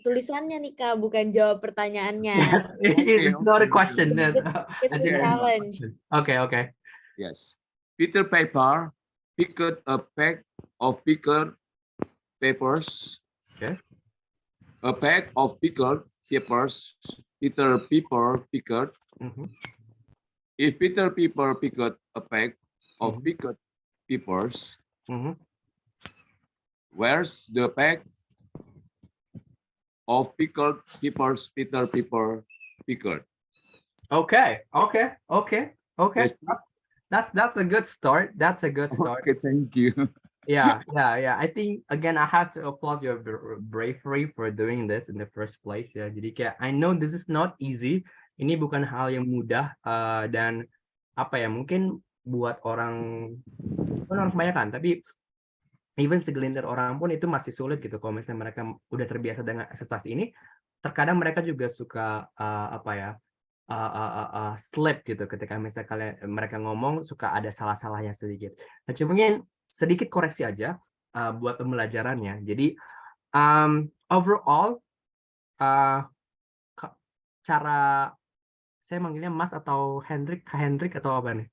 tulisannya nih, Kak, bukan jawab pertanyaannya. It's not a question. It's a challenge. Okay. Yes. Peter Piper picked a pack of pickled peppers. Okay. A pack of pickled peppers. Peter Piper picked. Mhm. If Peter Piper picked a pack of pickled peppers, Mhm. where's the pack of pickled peppers Peter Piper picked? Okay. Yes. That's a good start. Okay, thank you. Yeah. I think again I have to applaud your bravery for doing this in the first place ya. Jadi kayak I know this is not easy. Ini bukan hal yang mudah dan mungkin buat orang kebanyakan, tapi even segelintir orang pun itu masih sulit gitu kalau misalnya mereka udah terbiasa dengan eksersis ini. Terkadang mereka juga suka slip gitu ketika misalnya mereka ngomong suka ada salah-salahnya sedikit. Nah, mungkin sedikit koreksi aja buat pembelajarannya. Jadi overall cara saya manggilnya Mas atau Hendrik, Kak Hendrik atau apa nih?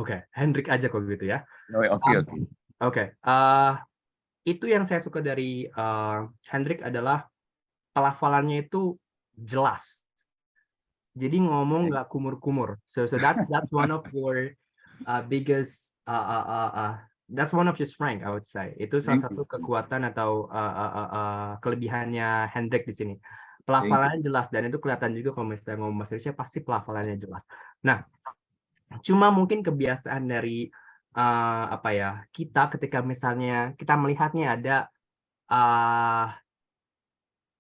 Oke, Hendrik aja kok gitu ya. Oke. Itu yang saya suka dari Hendrik adalah pelafalannya itu jelas. Jadi ngomong nggak kumur-kumur. So that's one of your biggest that's one of your strength, I would say. Itu salah Thank you. satu kekuatan atau kelebihannya Hendrik di sini. Pelafalannya jelas dan itu kelihatan juga kalau misalnya ngomong bahasa Indonesia pasti pelafalannya jelas. Nah, cuma mungkin kebiasaan dari kita ketika misalnya kita melihatnya ada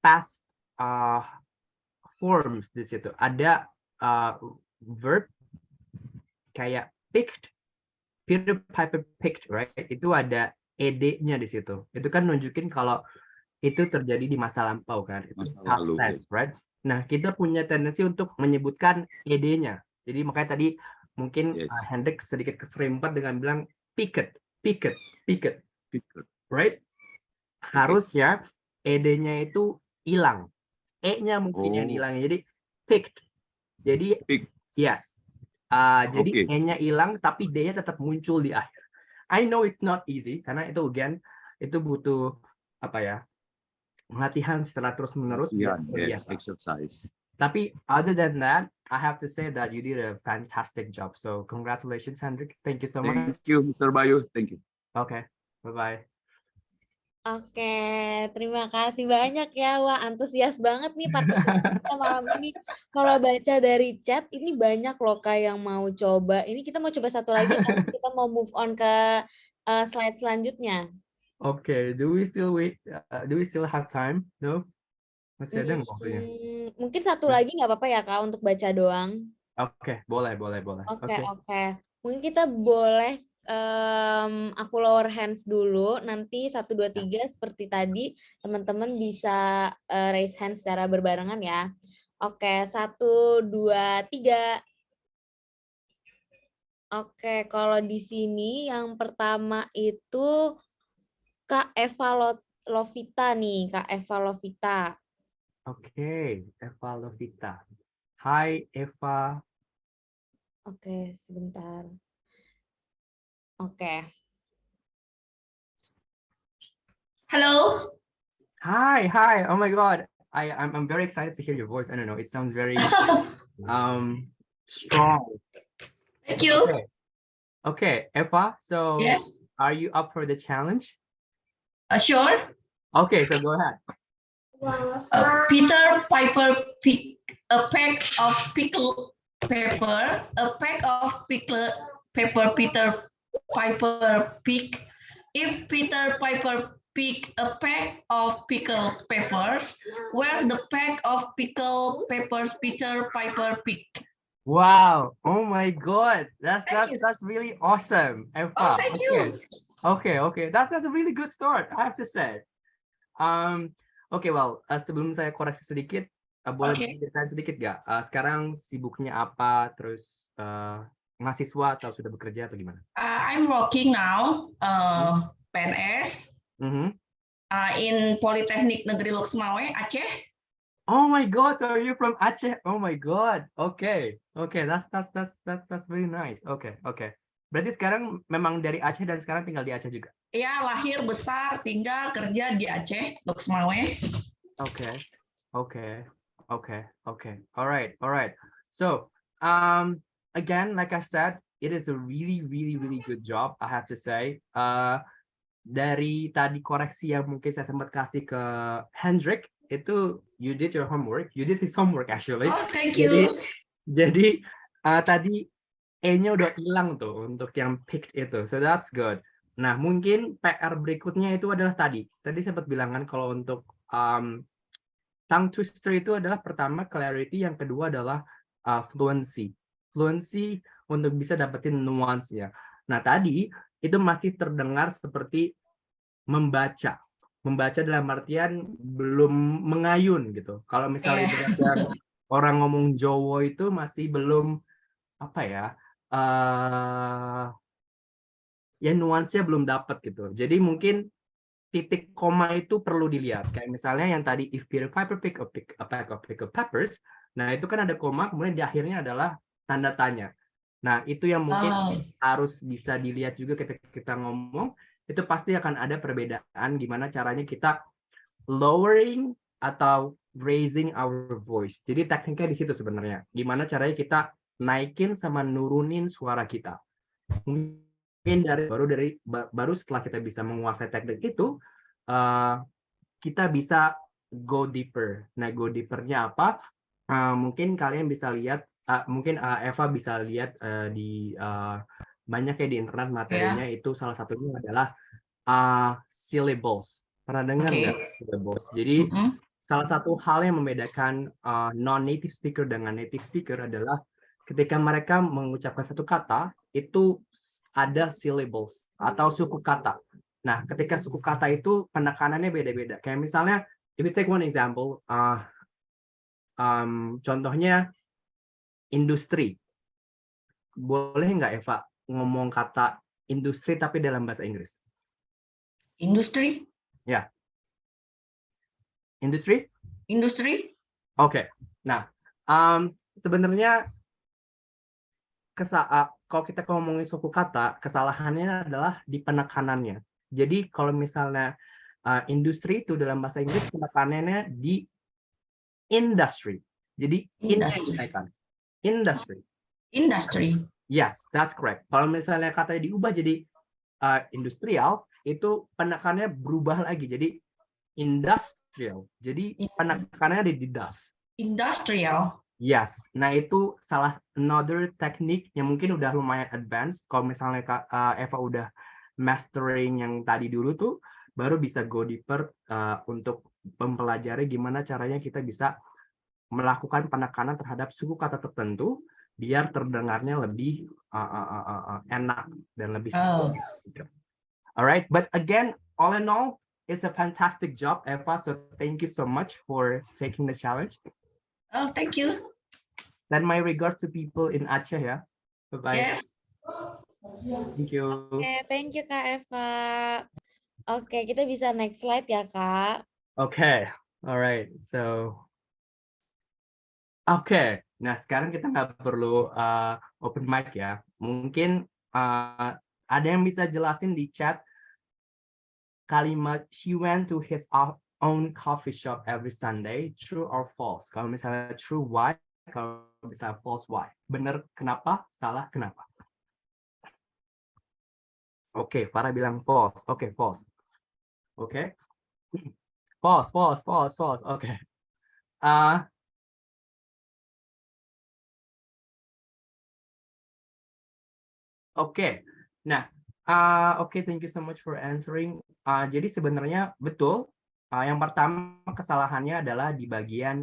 past forms di situ, ada verb kayak picked, Peter Piper picked, right? Itu ada ed-nya di situ. Itu kan nunjukin kalau itu terjadi di masa lampau kan, itu Masa past lalu, tense, right? Nah, kita punya tendensi untuk menyebutkan ed-nya. Jadi makanya tadi mungkin Hendrik sedikit keserimpet dengan bilang picked, right? Harusnya ed-nya itu hilang. E-nya mungkin yang hilang. Jadi picked. Jadi yes. Jadi E-nya hilang tapi D-nya tetap muncul di akhir. I know it's not easy karena itu again itu butuh latihan secara terus-menerus biar terbiasa. Exercise. Tapi other than that, I have to say that you did a fantastic job. So congratulations, Hendrik. Thank you so much. Thank you, Mr. Bayu. Thank you. Okay, bye-bye. Oke, terima kasih banyak ya. Wah, antusias banget nih partisipan kita malam ini. Kalau baca dari chat, ini banyak loh Kak yang mau coba. Ini kita mau coba satu lagi, kita mau move on ke slide selanjutnya. Okay, do we still have time? No? Masih ada nggak waktunya? Mungkin satu lagi nggak apa-apa ya Kak untuk baca doang. Oke, boleh. Oke. Mungkin kita boleh aku lower hands dulu, nanti 1, 2, 3 seperti tadi teman-teman bisa raise hands secara berbarengan ya. Oke, 1, 2, 3. Oke, kalau di sini yang pertama itu Kak Eva Lovita nih, Kak Eva Lovita. Oke, Eva Lovita. Hai Eva. Oke, sebentar. Oke. Hello. Hi. Oh my God. I'm very excited to hear your voice. I don't know. It sounds very strong. Thank you. Okay, Eva. So Yes. are you up for the challenge? Sure. Okay, so go ahead. Peter Piper picked a pack of pickled pepper. A pack of pickled pepper. Peter Piper picked. If Peter Piper picked a pack of pickled peppers, where's the pack of pickled peppers Peter Piper picked? Wow. Oh my God. That's really awesome, Eva. Oh, thank you. Okay. That's a really good start, I have to say. Okay, well, sebelum saya koreksi sedikit, boleh diceritain sedikit nggak? Sekarang sibuknya apa? Terus mahasiswa atau sudah bekerja atau gimana? I'm working now, PNS, in Politeknik Negeri Loksmawe, Aceh. Oh my God, so you're from Aceh? Oh my God. Okay, that's very nice. Okay. Berarti sekarang memang dari Aceh dan sekarang tinggal di Aceh juga? Ya, lahir, besar, tinggal, kerja di Aceh, Loksmawe. Okay. All right. So, again, like I said, it is a really good job, I have to say. Dari tadi koreksi yang mungkin saya sempat kasih ke Hendrik, itu you did your homework. You did his homework actually. Oh, thank you. Jadi tadi E-nya udah hilang tuh untuk yang picked itu. So that's good. Nah, mungkin PR berikutnya itu adalah tadi sempat bilang kan kalau untuk tongue twister itu adalah pertama clarity, yang kedua adalah fluency untuk bisa dapetin nuance-nya. Nah, tadi itu masih terdengar seperti membaca dalam artian belum mengayun gitu. Kalau misalnya orang ngomong Jawa itu masih belum ya nuansnya belum dapat gitu. Jadi mungkin titik koma itu perlu dilihat. Kayak misalnya yang tadi if Peter Piper pick a pack of pickled peppers, nah itu kan ada koma, kemudian di akhirnya adalah tanda tanya. Nah, itu yang mungkin harus bisa dilihat juga ketika kita ngomong, itu pasti akan ada perbedaan gimana caranya kita lowering atau raising our voice. Jadi tekniknya di situ sebenarnya. Gimana caranya kita naikin sama nurunin suara kita. Mungkin baru setelah kita bisa menguasai teknik itu, kita bisa go deeper. Nah, go deeper-nya apa? Mungkin kalian bisa lihat, mungkin Eva bisa lihat di banyak ya di internet materinya itu salah satunya adalah syllables. Pernah dengar nggak syllables? Jadi salah satu hal yang membedakan non-native speaker dengan native speaker adalah ketika mereka mengucapkan satu kata itu ada syllables atau suku kata. Nah, ketika suku kata itu penekanannya beda-beda. Kayak misalnya, if you take one example, contohnya industri. Boleh nggak Eva ngomong kata industri tapi dalam bahasa Inggris? Industry. Ya. Industri? Industry. Oke. Nah, sebenarnya kalau kita ngomongin suku kata, kesalahannya adalah di penekanannya. Jadi kalau misalnya industri itu dalam bahasa Inggris penekanannya di industry. Jadi industry. Industry. Yes, that's correct. Kalau misalnya katanya diubah jadi industrial, itu penekanannya berubah lagi jadi industrial. Jadi penekanannya di das. Industrial. Yes. Nah, itu salah another teknik yang mungkin udah lumayan advance. Kalau misalnya Eva udah mastering yang tadi dulu tuh, baru bisa go deeper untuk mempelajari gimana caranya kita bisa melakukan penekanan terhadap suku kata tertentu biar terdengarnya lebih enak dan lebih Alright, but again, all in all, it's a fantastic job, Eva. So thank you so much for taking the challenge. Oh, thank you. Send my regards to people in Aceh ya. Bye-bye. Yes. Thank you. Oke, thank you Kak Eva. Oke, kita bisa next slide ya Kak. Okay, alright. So, okay. Nah, sekarang kita nggak perlu open mic ya. Mungkin ada yang bisa jelasin di chat kalimat she went to his own coffee shop every Sunday, true or false? Kalau misalnya true, why? Kalau misalnya false, why? Bener, kenapa? Salah, kenapa? Oke, Farah bilang false. Oke, false. Oke. False, false, false, false. Oke. Oke. Nah, oke, thank you so much for answering. Jadi sebenarnya betul. Yang pertama kesalahannya adalah di bagian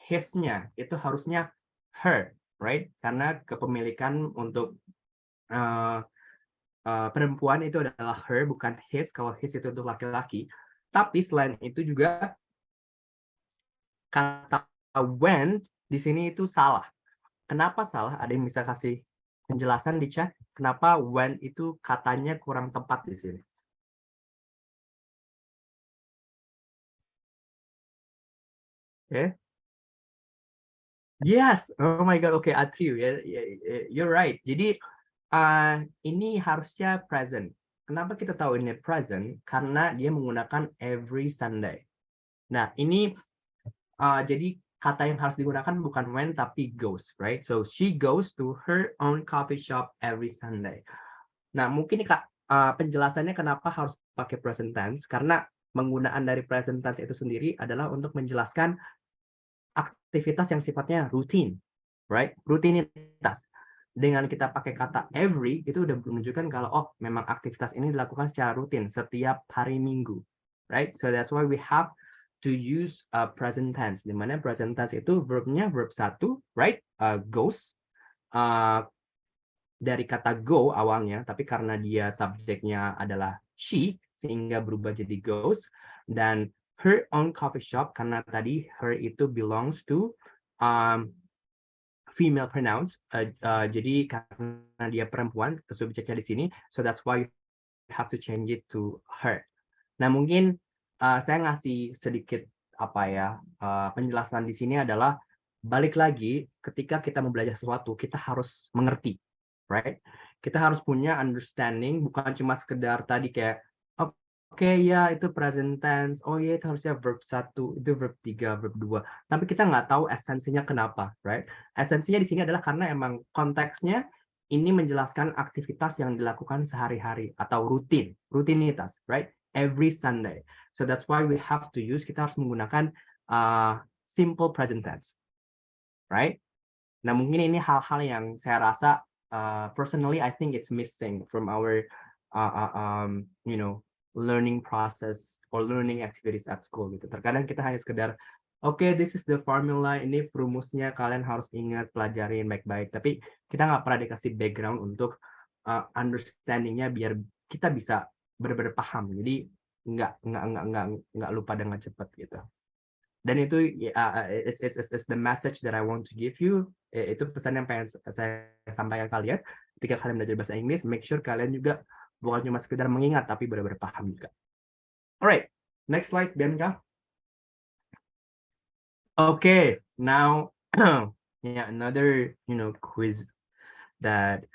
his-nya. Itu harusnya her, right? Karena kepemilikan untuk perempuan itu adalah her, bukan his. Kalau his itu untuk laki-laki. Tapi selain itu juga kata when di sini itu salah. Kenapa salah? Ada yang bisa kasih penjelasan di chat? Kenapa when itu katanya kurang tepat di sini? Okay. Yes, oh my God, okay, Atreyu, you're right. Jadi ini harusnya present. Kenapa kita tahu ini present? Karena dia menggunakan every Sunday. Nah, ini jadi kata yang harus digunakan bukan when tapi goes, right? So she goes to her own coffee shop every Sunday. Nah, mungkin penjelasannya kenapa harus pakai present tense? Karena penggunaan dari present tense itu sendiri adalah untuk menjelaskan aktivitas yang sifatnya rutin, right? Rutinitas. Dengan kita pakai kata every, itu udah menunjukkan kalau, oh, memang aktivitas ini dilakukan secara rutin, setiap hari Minggu, right? So that's why we have to use present tense, di mana present tense itu verbnya verb 1, right? Goes, dari kata go awalnya, tapi karena dia subjeknya adalah she, sehingga berubah jadi goes, dan her own coffee shop, karena tadi her itu belongs to female pronouns, jadi karena dia perempuan, subjeknya di sini, so that's why you have to change it to her. Nah, mungkin saya ngasih sedikit penjelasan di sini adalah balik lagi ketika kita mau belajar sesuatu, kita harus mengerti, right? Kita harus punya understanding, bukan cuma sekedar tadi kayak Oke, ya itu present tense. Oh iya, itu harusnya verb 1, itu verb 3, verb 2. Tapi kita nggak tahu esensinya kenapa, right? Esensinya di sini adalah karena emang konteksnya ini menjelaskan aktivitas yang dilakukan sehari-hari atau rutinitas, right? Every Sunday. So that's why we have to use, kita harus menggunakan simple present tense, right? Nah, mungkin ini hal-hal yang saya rasa personally I think it's missing from our learning process or learning activities at school gitu. Terkadang kita hanya sekedar oke, this is the formula, ini rumusnya, kalian harus ingat, pelajarin baik-baik. Tapi kita nggak pernah dikasih background untuk understanding-nya biar kita bisa benar-benar paham. Jadi nggak lupa dengan cepat gitu. Dan itu it's the message that I want to give you. Itu pesan yang pengen saya sampaikan kalian. Ketika kalian belajar bahasa Inggris, make sure kalian juga bukan cuma sekedar mengingat, tapi benar-benar paham juga. Alright, next slide, Bianca. Okay, now another quiz that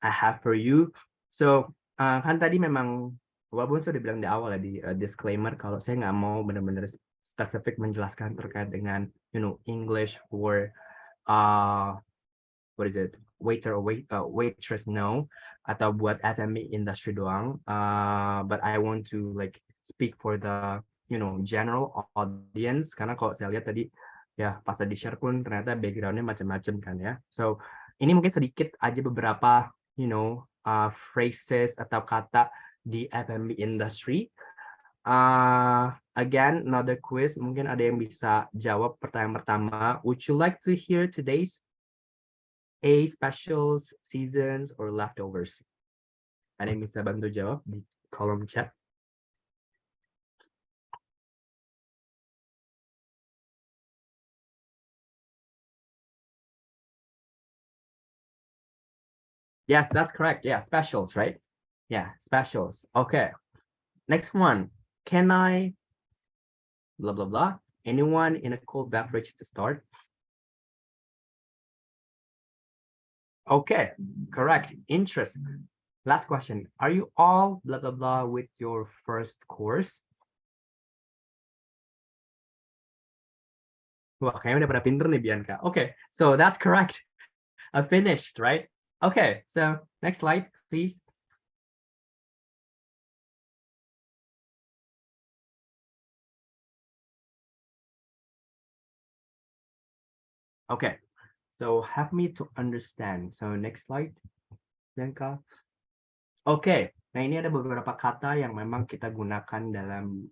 I have for you. So kan tadi memang walaupun saya udah bilang di awal ya di disclaimer kalau saya nggak mau benar-benar spesifik menjelaskan terkait dengan English for what is it, waiter or waitress, no, atau buat F&B industry doang. But I want to like speak for the general audience, karena kalau saya lihat tadi ya pas di share pun ternyata backgroundnya macam-macam kan ya. So ini mungkin sedikit aja beberapa phrases atau kata di F&B industry. Again, another quiz. Mungkin ada yang bisa jawab pertanyaan pertama. Would you like to hear today's A, specials, seasons, or leftovers? Ada yang bisa bantu jawab di kolom chat. Yes, that's correct. Yeah, specials, right? Yeah, specials. Okay. Next one. Can I blah, blah, blah. Anyone in a cold beverage to start? Okay, correct. Interest. Last question. Are you all blah, blah, blah with your first course? Wah, kayaknya udah pada pinter nih, Bianca. Okay, so that's correct. Finished, right? Okay, so next slide, please. Okay, so help me to understand. So next slide, Bianca. Oke, nah ini ada beberapa kata yang memang kita gunakan dalam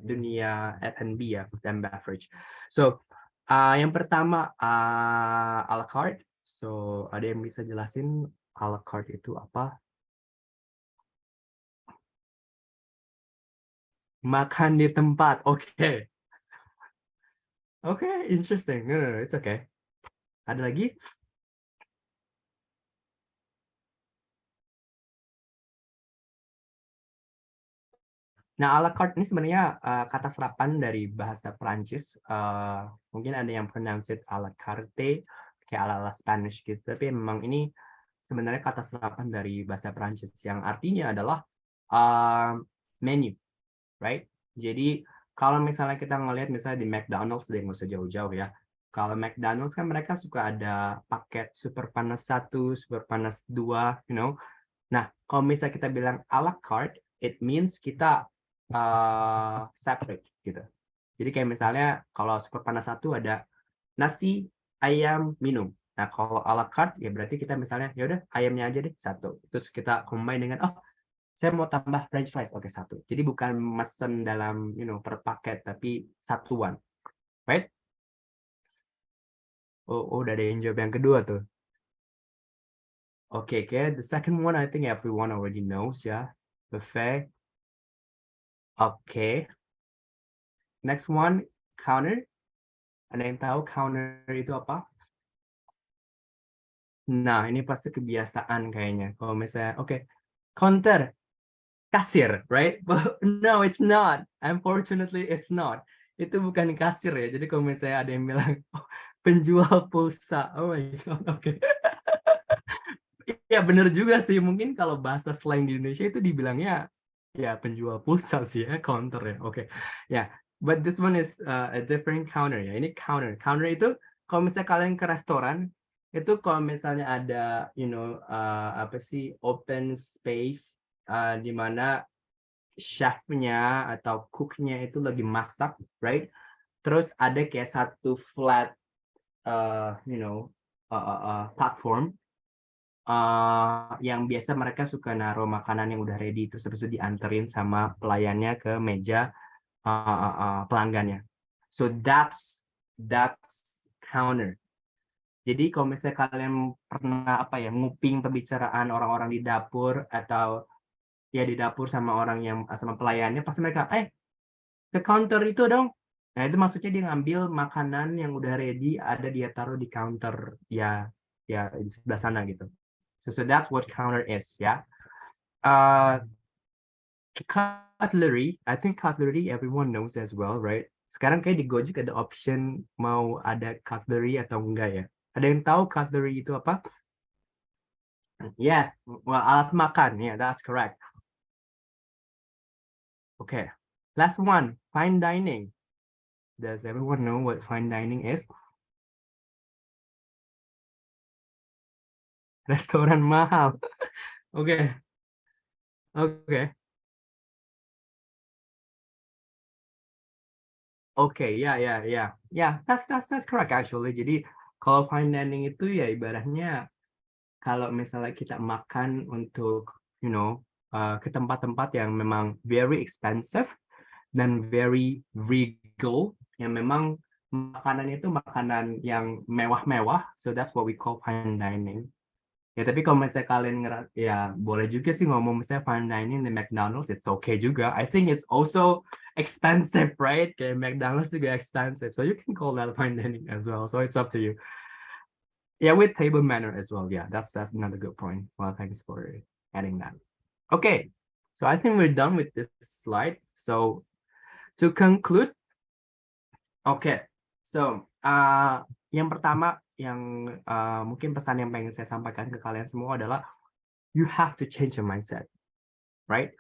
dunia F&B ya, food and beverage. So yang pertama a la carte. So ada yang bisa jelasin a la carte itu apa? Makan di tempat. Oke. Oke, interesting. No, it's okay. Ada lagi? Nah, a la carte ini sebenarnya kata serapan dari bahasa Perancis. Mungkin ada yang pronounce it a la carte, kayak ala Spanish gitu. Tapi memang ini sebenarnya kata serapan dari bahasa Perancis yang artinya adalah menu, right? Jadi kalau misalnya kita ngelihat misalnya di McDonald's, deh nggak usah jauh-jauh ya. Kalau McDonald's kan mereka suka ada paket super panas 1, super panas 2, Nah, kalau misalnya kita bilang a la carte, it means kita separate gitu. Jadi kayak misalnya kalau super panas 1 ada nasi, ayam, minum. Nah, kalau a la carte ya berarti kita misalnya ya udah ayamnya aja deh 1. Terus kita combine dengan saya mau tambah french fries, oke 1. Jadi bukan mesen dalam per paket tapi satuan. Right? Oh, udah ada yang jawab yang kedua tuh. Okay, the second one I think everyone already knows ya. Buffet. Okay. Next one, counter. Ada yang tahu counter itu apa? Nah, ini pasti kebiasaan kayaknya. Kalau misalnya, counter, kasir, right? But no, it's not. Unfortunately, it's not. Itu bukan kasir ya. Jadi kalau misalnya ada yang bilang penjual pulsa, oh my god, oke. Ya bener juga sih. Mungkin kalau bahasa slang di Indonesia itu dibilangnya Ya, penjual pulsa sih ya, counter ya. Oke. Ya, but this one is a different counter ya. Ini counter. Counter itu kalau misalnya kalian ke restoran, itu kalau misalnya ada apa sih, open space di mana chef-nya atau cook-nya itu lagi masak, right? Terus ada kayak satu flat platform yang biasa mereka suka naruh makanan yang udah ready, terus habis itu dianterin sama pelayannya ke meja pelanggannya. So that's counter. Jadi kalau misalnya kalian pernah nguping pembicaraan orang-orang di dapur atau ya di dapur sama orang yang sama pelayannya, pasti mereka ke counter itu dong. Nah itu maksudnya dia ngambil makanan yang udah ready, ada dia taruh di counter ya di sebelah sana gitu. So that's what counter is, ya. Cutlery, I think cutlery everyone knows as well, right? Sekarang kayak di Gojek ada option mau ada cutlery atau enggak ya? Ada yang tahu cutlery itu apa? Yes, well, alat makan, yeah, that's correct. Okay, last one, fine dining. Does everyone know what fine dining is? Restoran mahal. Oke. Oke, ya, that's correct actually. Jadi kalau fine dining itu ya ibaratnya kalau misalnya kita makan untuk ke tempat-tempat yang memang very expensive dan very regal, yang memang makanannya itu makanan yang mewah-mewah, so that's what we call fine dining. Ya, tapi kalau misalnya kalian ya boleh juga sih ngomong misalnya fine dining di McDonald's, it's okay juga. I think it's also expensive, right? Kayak McDonald's juga expensive, so you can call that fine dining as well. So it's up to you. Yeah, with table manner as well. Yeah, that's another good point. Well, thanks for adding that. Okay, so I think we're done with this slide. So to conclude, okay, so yang pertama yang mungkin pesan yang pengen saya sampaikan ke kalian semua adalah you have to change your mindset, right?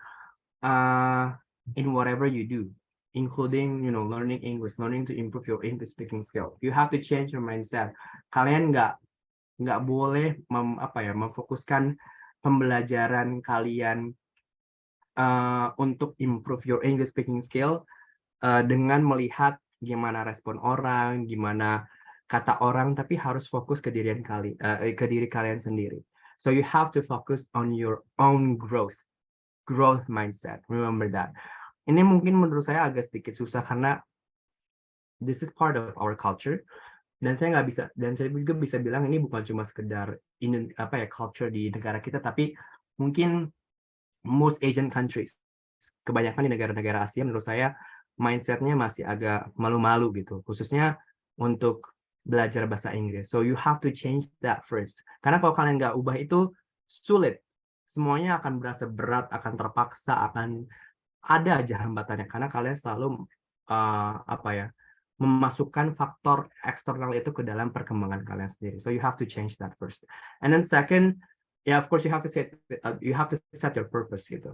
In whatever you do, including learning English, learning to improve your English speaking skill. You have to change your mindset. Kalian nggak boleh memfokuskan pembelajaran kalian untuk improve your English speaking skill dengan melihat gimana respon orang, gimana kata orang, tapi harus fokus ke diri kalian sendiri. So you have to focus on your own growth mindset. Remember that. Ini mungkin menurut saya agak sedikit susah karena this is part of our culture. Dan saya juga bisa bilang ini bukan cuma sekedar culture di negara kita, tapi mungkin most Asian countries, kebanyakan di negara-negara Asia menurut saya mindsetnya masih agak malu-malu gitu, khususnya untuk belajar bahasa Inggris. So you have to change that first. Karena kalau kalian nggak ubah itu sulit. Semuanya akan berasa berat, akan terpaksa, akan ada aja hambatannya karena kalian selalu memasukkan faktor eksternal itu ke dalam perkembangan kalian sendiri. So you have to change that first. And then second, yeah, of course you have to set your purpose gitu.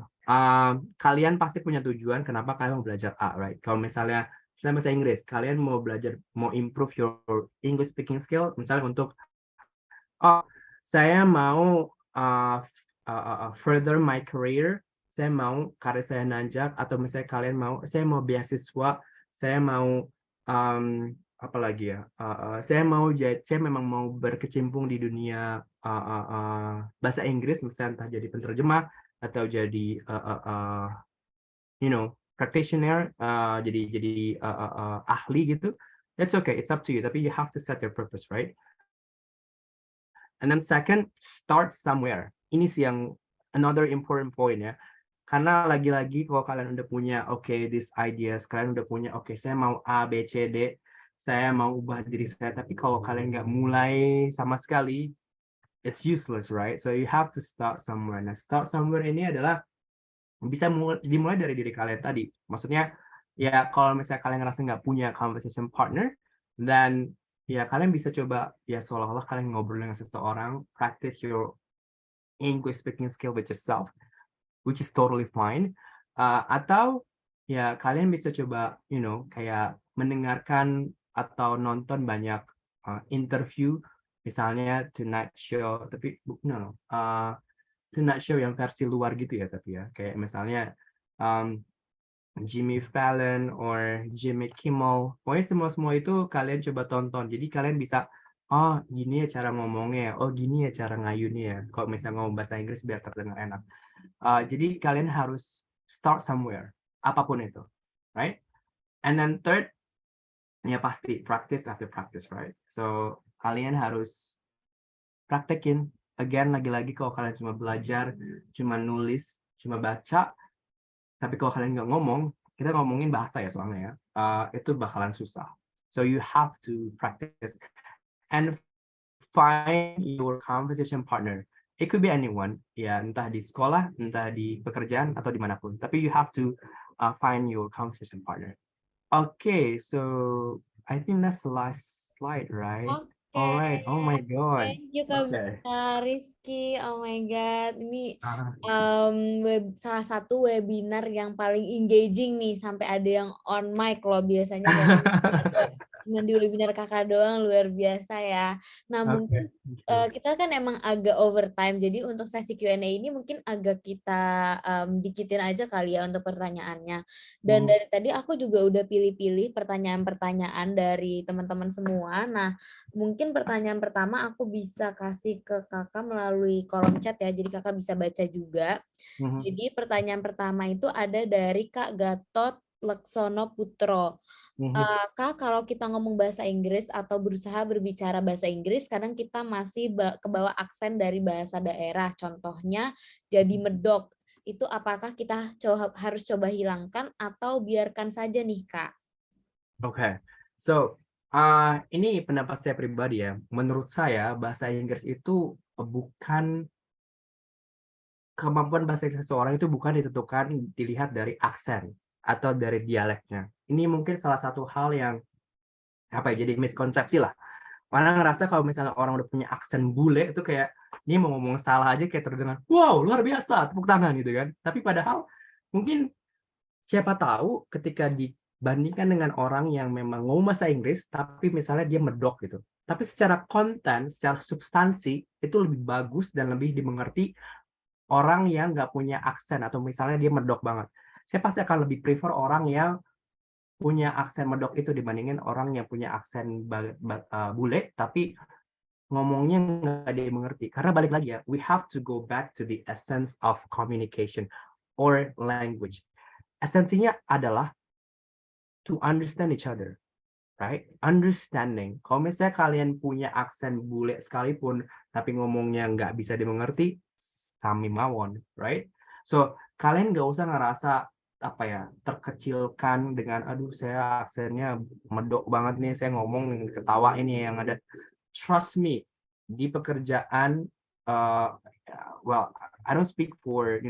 Kalian pasti punya tujuan kenapa kalian mau belajar A, right? Kalau misalnya bahasa Inggris, kalian mau improve your English speaking skill, misalnya untuk saya mau further my career, saya mau karir saya nanjak, atau misalnya kalian saya mau beasiswa, saya mau saya memang mau berkecimpung di dunia bahasa Inggris, misalnya entah jadi penerjemah atau jadi practitioner, jadi ahli gitu. That's okay, it's up to you, tapi you have to set your purpose, right? And then second, start somewhere. Ini sih yang another important point ya. Karena lagi-lagi kalau kalian udah punya these ideas, kalian udah punya saya mau A, B, C, D, saya mau ubah diri saya, tapi kalau kalian nggak mulai sama sekali, it's useless, right? So you have to start somewhere. Nah, start somewhere ini adalah bisa dimulai dari diri kalian tadi. Maksudnya, ya kalau misalnya kalian ngerasa nggak punya conversation partner, dan ya kalian bisa coba ya seolah-olah kalian ngobrol dengan seseorang, practice your English speaking skill with yourself, which is totally fine. Atau ya kalian bisa coba, kayak mendengarkan atau nonton banyak interview, misalnya Tonight Show, tapi Tonight Show yang versi luar gitu ya, tapi ya kayak misalnya Jimmy Fallon or Jimmy Kimmel, pokoknya semua itu kalian coba tonton. Jadi kalian bisa, oh gini ya cara ngomongnya, oh gini ya cara ngayunnya ya. Kalau misalnya ngomong bahasa Inggris biar terdengar enak. Jadi kalian harus start somewhere, apapun itu, right? And then third, ya pasti practice after practice, right? So kalian harus praktekin. Again, lagi-lagi kalau kalian cuma belajar, cuma nulis, cuma baca, tapi kalau kalian nggak ngomong, kita ngomongin bahasa ya soalnya ya, itu bakalan susah. So you have to practice and find your conversation partner. It could be anyone, ya entah di sekolah, entah di pekerjaan atau dimanapun. Tapi you have to find your conversation partner. Okay, so I think that's the last slide, right? Oke. Alright. Oh my God. Thank you Kak Okay. Rizky. Oh my God. Ini Ah, salah satu webinar yang paling engaging nih. Sampai ada yang on mic loh. Biasanya nggak ada. Cuma di webinar kakak doang, luar biasa ya. Nah mungkin Okay. kita kan emang agak overtime. Jadi untuk sesi Q&A ini mungkin agak kita dikitin aja kali ya untuk pertanyaannya. Dan dari tadi aku juga udah pilih-pilih pertanyaan-pertanyaan dari teman-teman semua. Nah, mungkin pertanyaan pertama aku bisa kasih ke kakak melalui kolom chat ya. Jadi kakak bisa baca juga. Jadi pertanyaan pertama itu ada dari Kak Gatot Leksono Putro. Kak, kalau kita ngomong bahasa Inggris atau berusaha berbicara bahasa Inggris, kadang kita masih kebawa aksen dari bahasa daerah. Contohnya jadi medok. Itu apakah kita harus coba hilangkan atau biarkan saja nih, Kak? Okay. So, ini pendapat saya pribadi ya. Menurut saya bahasa Inggris itu bukan kemampuan bahasa Inggris seseorang itu bukan ditentukan dilihat dari aksen atau dari dialeknya. Ini mungkin salah satu hal yang jadi miskonsepsi lah. Orang ngerasa kalau misalnya orang udah punya aksen bule itu kayak ini mau ngomong salah aja kayak terdengar, wow luar biasa, tepuk tangan gitu kan. Tapi padahal mungkin siapa tahu ketika dibandingkan dengan orang yang memang ngomong bahasa Inggris, tapi misalnya dia medok gitu. Tapi secara konten, secara substansi, itu lebih bagus dan lebih dimengerti orang yang nggak punya aksen atau misalnya dia medok banget. Saya pasti akan lebih prefer orang yang punya aksen medok itu dibandingin orang yang punya aksen bule, tapi ngomongnya nggak dimengerti. Karena balik lagi ya, we have to go back to the essence of communication or language. Esensinya adalah to understand each other, right? Understanding. Kalau misalnya kalian punya aksen bule sekalipun, tapi ngomongnya nggak bisa dimengerti, sami mawon, right? So, kalian nggak usah ngerasa terkecilkan dengan, aduh saya aksennya medok banget nih, saya ngomong ketawa ini yang ada. Trust me, di pekerjaan, well, I don't speak for,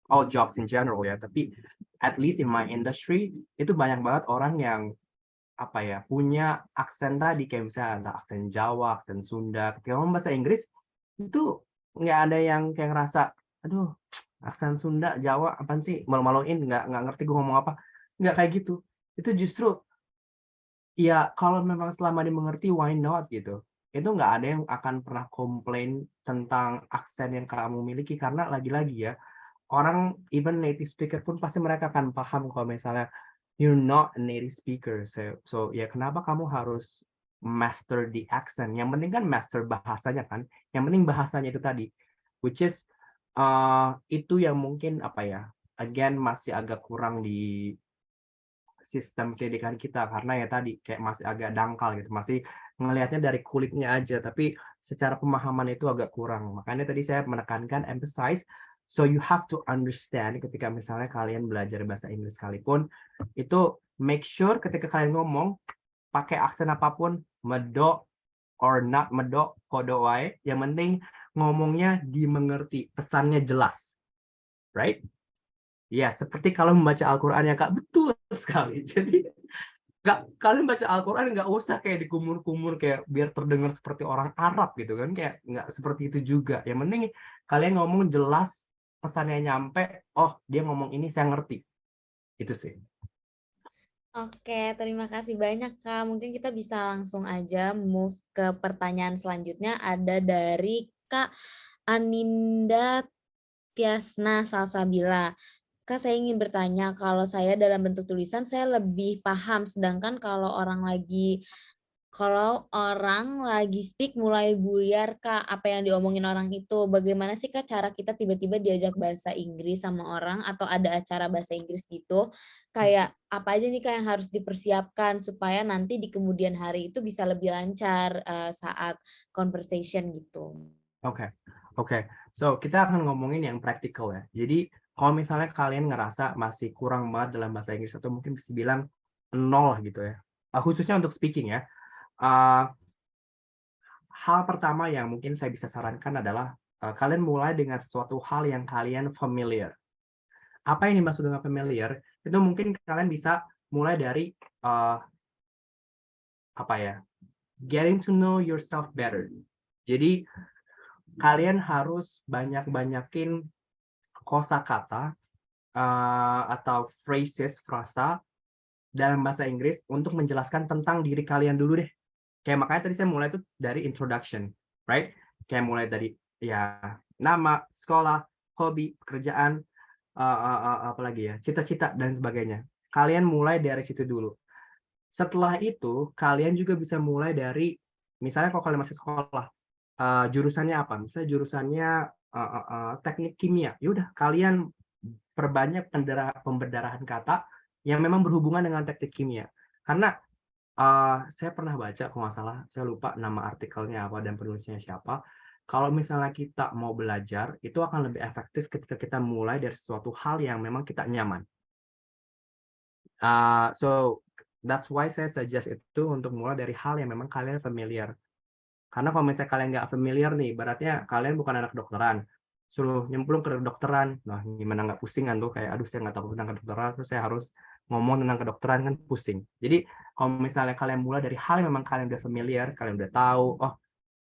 all jobs in general ya, tapi at least in my industry itu banyak banget orang yang punya aksen tadi kayak misalnya aksen Jawa, aksen Sunda. Ketika ngomong bahasa Inggris itu nggak ada yang kayak ngerasa, aduh aksen Sunda, Jawa apaan sih, malu-maluin, nggak ngerti gue ngomong apa. Nggak kayak gitu. Itu justru ya kalau memang selama dimengerti, why not gitu. Itu nggak ada yang akan pernah komplain tentang aksen yang kamu miliki karena lagi-lagi ya, orang even native speaker pun pasti mereka akan paham kalau misalnya you're not a native speaker. So ya kenapa kamu harus master the accent? Yang penting kan master bahasanya kan. Yang penting bahasanya itu tadi. Which is itu yang mungkin again masih agak kurang di sistem pendidikan kita karena ya tadi kayak masih agak dangkal gitu. Masih ngelihatnya dari kulitnya aja, tapi secara pemahaman itu agak kurang. Makanya tadi saya menekankan emphasize. So you have to understand ketika misalnya kalian belajar bahasa Inggris sekalipun, itu make sure ketika kalian ngomong, pakai aksen apapun, medok or not medok, kodo wae, yang penting ngomongnya dimengerti, pesannya jelas. Right? Ya, seperti kalau membaca Al-Quran ya Kak, betul sekali. Jadi, kalian baca Al-Quran nggak usah kayak dikumur-kumur kayak biar terdengar seperti orang Arab gitu kan, kayak nggak seperti itu juga. Yang penting kalian ngomong jelas, pesannya nyampe, oh dia ngomong ini saya ngerti. Itu sih. Oke, terima kasih banyak Kak. Mungkin kita bisa langsung aja move ke pertanyaan selanjutnya. Ada dari Kak Aninda Tiasna Salsabila. Kak, saya ingin bertanya, kalau saya dalam bentuk tulisan saya lebih paham, sedangkan kalau orang lagi speak mulai buyar Kak, apa yang diomongin orang itu. Bagaimana sih Kak cara kita tiba-tiba diajak bahasa Inggris sama orang atau ada acara bahasa Inggris gitu? Kayak apa aja nih Kak yang harus dipersiapkan supaya nanti di kemudian hari itu bisa lebih lancar saat conversation gitu. Oke. So kita akan ngomongin yang praktikal ya. Jadi kalau misalnya kalian ngerasa masih kurang banget dalam bahasa Inggris atau mungkin bisa bilang 0 gitu ya. Khususnya untuk speaking ya. Hal pertama yang mungkin saya bisa sarankan adalah kalian mulai dengan sesuatu hal yang kalian familiar. Apa yang dimaksud dengan familiar? Itu mungkin kalian bisa mulai dari getting to know yourself better. Jadi kalian harus banyak-banyakin kosakata atau phrases, frasa dalam bahasa Inggris untuk menjelaskan tentang diri kalian dulu deh. Kayak makanya tadi saya mulai tuh dari introduction, right? Kayak mulai dari ya nama, sekolah, hobi, pekerjaan, apalagi ya, cita-cita dan sebagainya. Kalian mulai dari situ dulu. Setelah itu kalian juga bisa mulai dari misalnya kalau kalian masih sekolah, jurusannya apa? Misalnya jurusannya teknik kimia. Ya udah kalian perbanyak pemberdarahan kata yang memang berhubungan dengan teknik kimia. Karena saya pernah baca, kalau nggak salah, saya lupa nama artikelnya apa dan penulisnya siapa. Kalau misalnya kita mau belajar, itu akan lebih efektif ketika kita mulai dari sesuatu hal yang memang kita nyaman. So that's why saya suggest itu untuk mulai dari hal yang memang kalian familiar. Karena kalau misalnya kalian nggak familiar nih, beratnya kalian bukan anak kedokteran. Suruh nyemplung ke kedokteran, nah gimana nggak pusingan tuh, kayak aduh saya nggak tahu tentang kedokteran, terus saya harus ngomong tentang kedokteran kan pusing. Jadi kalau misalnya kalian mulai dari hal yang memang kalian udah familiar, kalian udah tahu, oh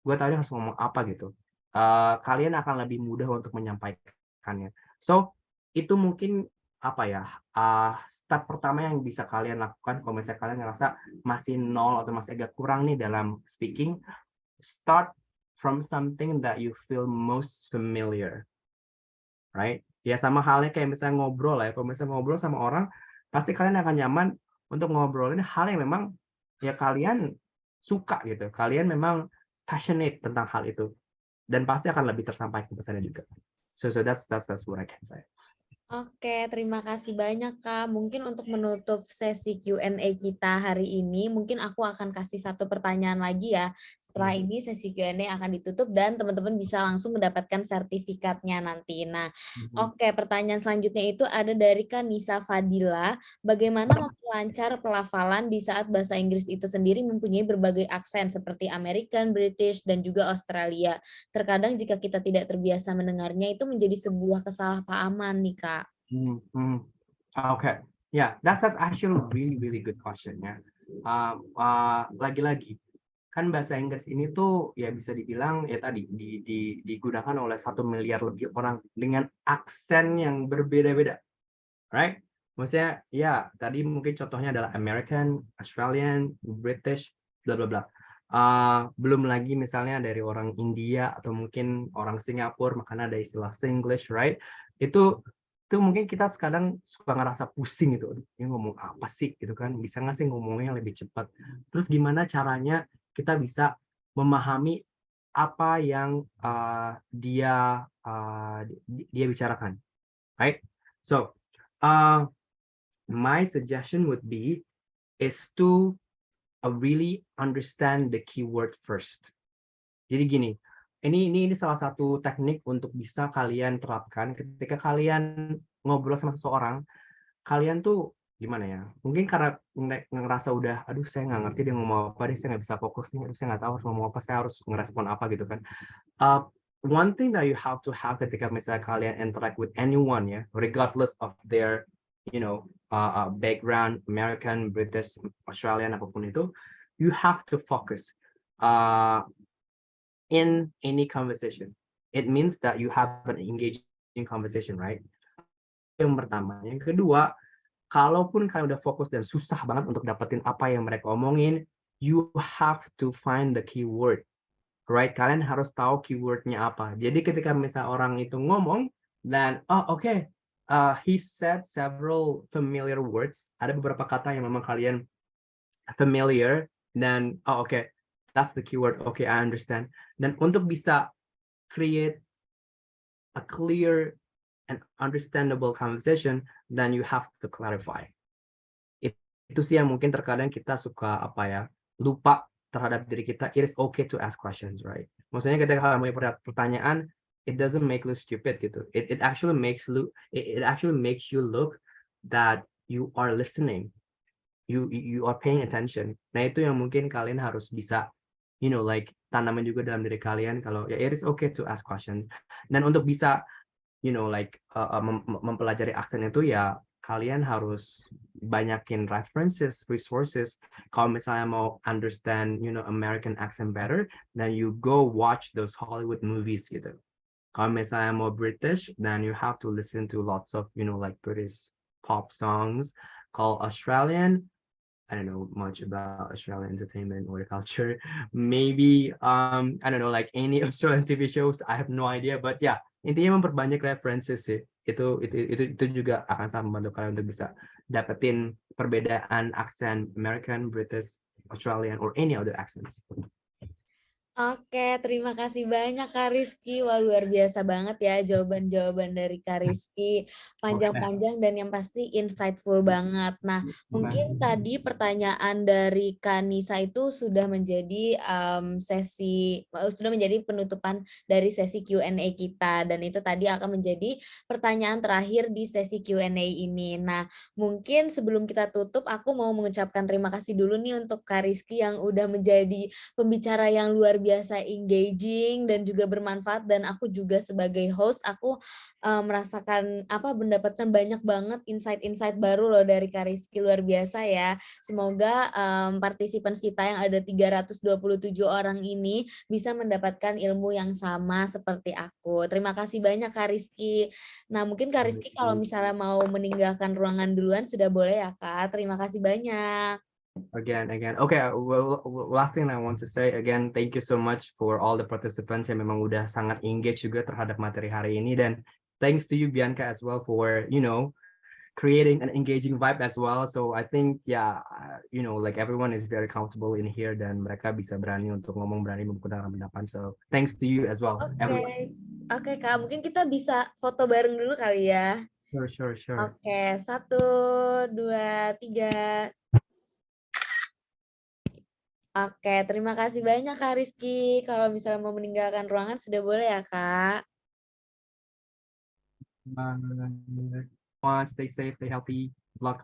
gue tahu harus ngomong apa gitu, kalian akan lebih mudah untuk menyampaikannya. So itu mungkin apa ya, step pertama yang bisa kalian lakukan kalau misalnya kalian ngerasa masih nol atau masih agak kurang nih dalam speaking. Start from something that you feel most familiar, right? Ya sama halnya kayak misalnya ngobrol ya. Kalau misalnya ngobrol sama orang, pasti kalian akan nyaman untuk ngobrolin hal yang memang ya kalian suka gitu. Kalian memang passionate tentang hal itu, dan pasti akan lebih tersampaikan pesannya juga. So that's what I can say. Oke, terima kasih banyak Kak. Mungkin untuk menutup sesi Q&A kita hari ini, mungkin aku akan kasih satu pertanyaan lagi ya. Setelah ini sesi Q&A akan ditutup dan teman-teman bisa langsung mendapatkan sertifikatnya nanti. Nah, oke, pertanyaan selanjutnya itu ada dari Kak Nisa Fadila. Bagaimana memperlancar pelafalan di saat bahasa Inggris itu sendiri mempunyai berbagai aksen seperti American, British, dan juga Australia. Terkadang jika kita tidak terbiasa mendengarnya itu menjadi sebuah kesalahpahaman nih Kak. Okay, yeah, that's actually really good question ya. Lagi-lagi kan bahasa Inggris ini tuh ya bisa dibilang ya tadi digunakan oleh 1 miliar lebih orang dengan aksen yang berbeda-beda, right? Maksudnya ya tadi mungkin contohnya adalah American, Australian, British, bla bla bla. Belum lagi misalnya dari orang India atau mungkin orang Singapura, makanya ada istilah Singlish, right? Itu mungkin kita sekarang suka ngerasa pusing gitu, ini ngomong apa sih gitu kan, bisa nggak sih ngomongnya lebih cepat. Terus gimana caranya kita bisa memahami apa yang dia bicarakan, right? So my suggestion would be is to really understand the keyword first. Jadi gini, ini salah satu teknik untuk bisa kalian terapkan ketika kalian ngobrol sama seseorang. Kalian tuh gimana ya? Mungkin karena ngerasa udah, aduh saya nggak ngerti dia ngomong apa, saya nggak bisa fokus nih, aduh saya nggak tahu harus ngomong apa, saya harus ngerespon apa gitu kan. One thing that you have to have ketika misalnya kalian interact with anyone ya, regardless of their background, American, British, Australian, apapun itu, you have to focus. In any conversation, it means that you have an engaging conversation, right? Yang pertama. Yang kedua, kalaupun kalian udah fokus dan susah banget untuk dapetin apa yang mereka omongin, you have to find the keyword, right? Kalian harus tahu keywordnya apa. Jadi ketika misalnya orang itu ngomong dan he said several familiar words. Ada beberapa kata yang memang kalian familiar dan that's the keyword. Okay, I understand. Dan untuk bisa create a clear and understandable conversation, then you have to clarify. Itu sih yang mungkin terkadang kita suka lupa terhadap diri kita. It is okay to ask questions, right? Maksudnya ketika kalian punya pertanyaan, it doesn't make you stupid gitu. It actually makes you look that you are listening. You are paying attention. Nah, itu yang mungkin kalian harus bisa tanaman juga dalam diri kalian kalau it is okay to ask questions. Dan untuk bisa mempelajari aksen itu ya kalian harus banyakin resources. Kalau misalnya mau understand American accent better, then you go watch those Hollywood movies gitu. Kalau misalnya mau British, then you have to listen to lots of British pop songs. Kalau Australian, I don't know much about Australian entertainment or culture. Maybe I don't know any Australian TV shows. I have no idea. But yeah, intinya memperbanyak references sih. Itu juga akan sangat membantu kalian untuk bisa dapetin perbedaan aksen American, British, Australian, or any other accents. Oke, terima kasih banyak Kak Rizky. Wah, luar biasa banget ya jawaban-jawaban dari Kak Rizky. Panjang-panjang dan yang pasti insightful banget. Nah, mungkin tadi pertanyaan dari Kak Nisa itu sudah menjadi sudah menjadi penutupan dari sesi Q&A kita. Dan itu tadi akan menjadi pertanyaan terakhir di sesi Q&A ini. Nah, mungkin sebelum kita tutup, aku mau mengucapkan terima kasih dulu nih untuk Kak Rizky yang udah menjadi pembicara yang luar biasa engaging dan juga bermanfaat, dan aku juga sebagai host aku mendapatkan banyak banget insight baru loh dari Kak Rizky, luar biasa ya. Semoga participants kita yang ada 327 orang ini bisa mendapatkan ilmu yang sama seperti aku. Terima kasih banyak Kak Rizky. Nah, mungkin Kak Rizky kalau misalnya mau meninggalkan ruangan duluan sudah boleh ya Kak. Terima kasih banyak. Again. Okay, well, last thing I want to say again, thank you so much for all the participants yang memang udah sangat engage juga terhadap materi hari ini, dan thanks to you Bianca as well for creating an engaging vibe as well. So I think everyone is very comfortable in here dan mereka bisa berani untuk ngomong, berani menggunakan pendapat. So thanks to you as well. Oke, Kak, mungkin kita bisa foto bareng dulu kali ya. Sure. Oke, 1, 2, 3. Oke, terima kasih banyak Kak Rizky. Kalau misalnya mau meninggalkan ruangan sudah boleh ya Kak. Stay safe, stay healthy. Good luck.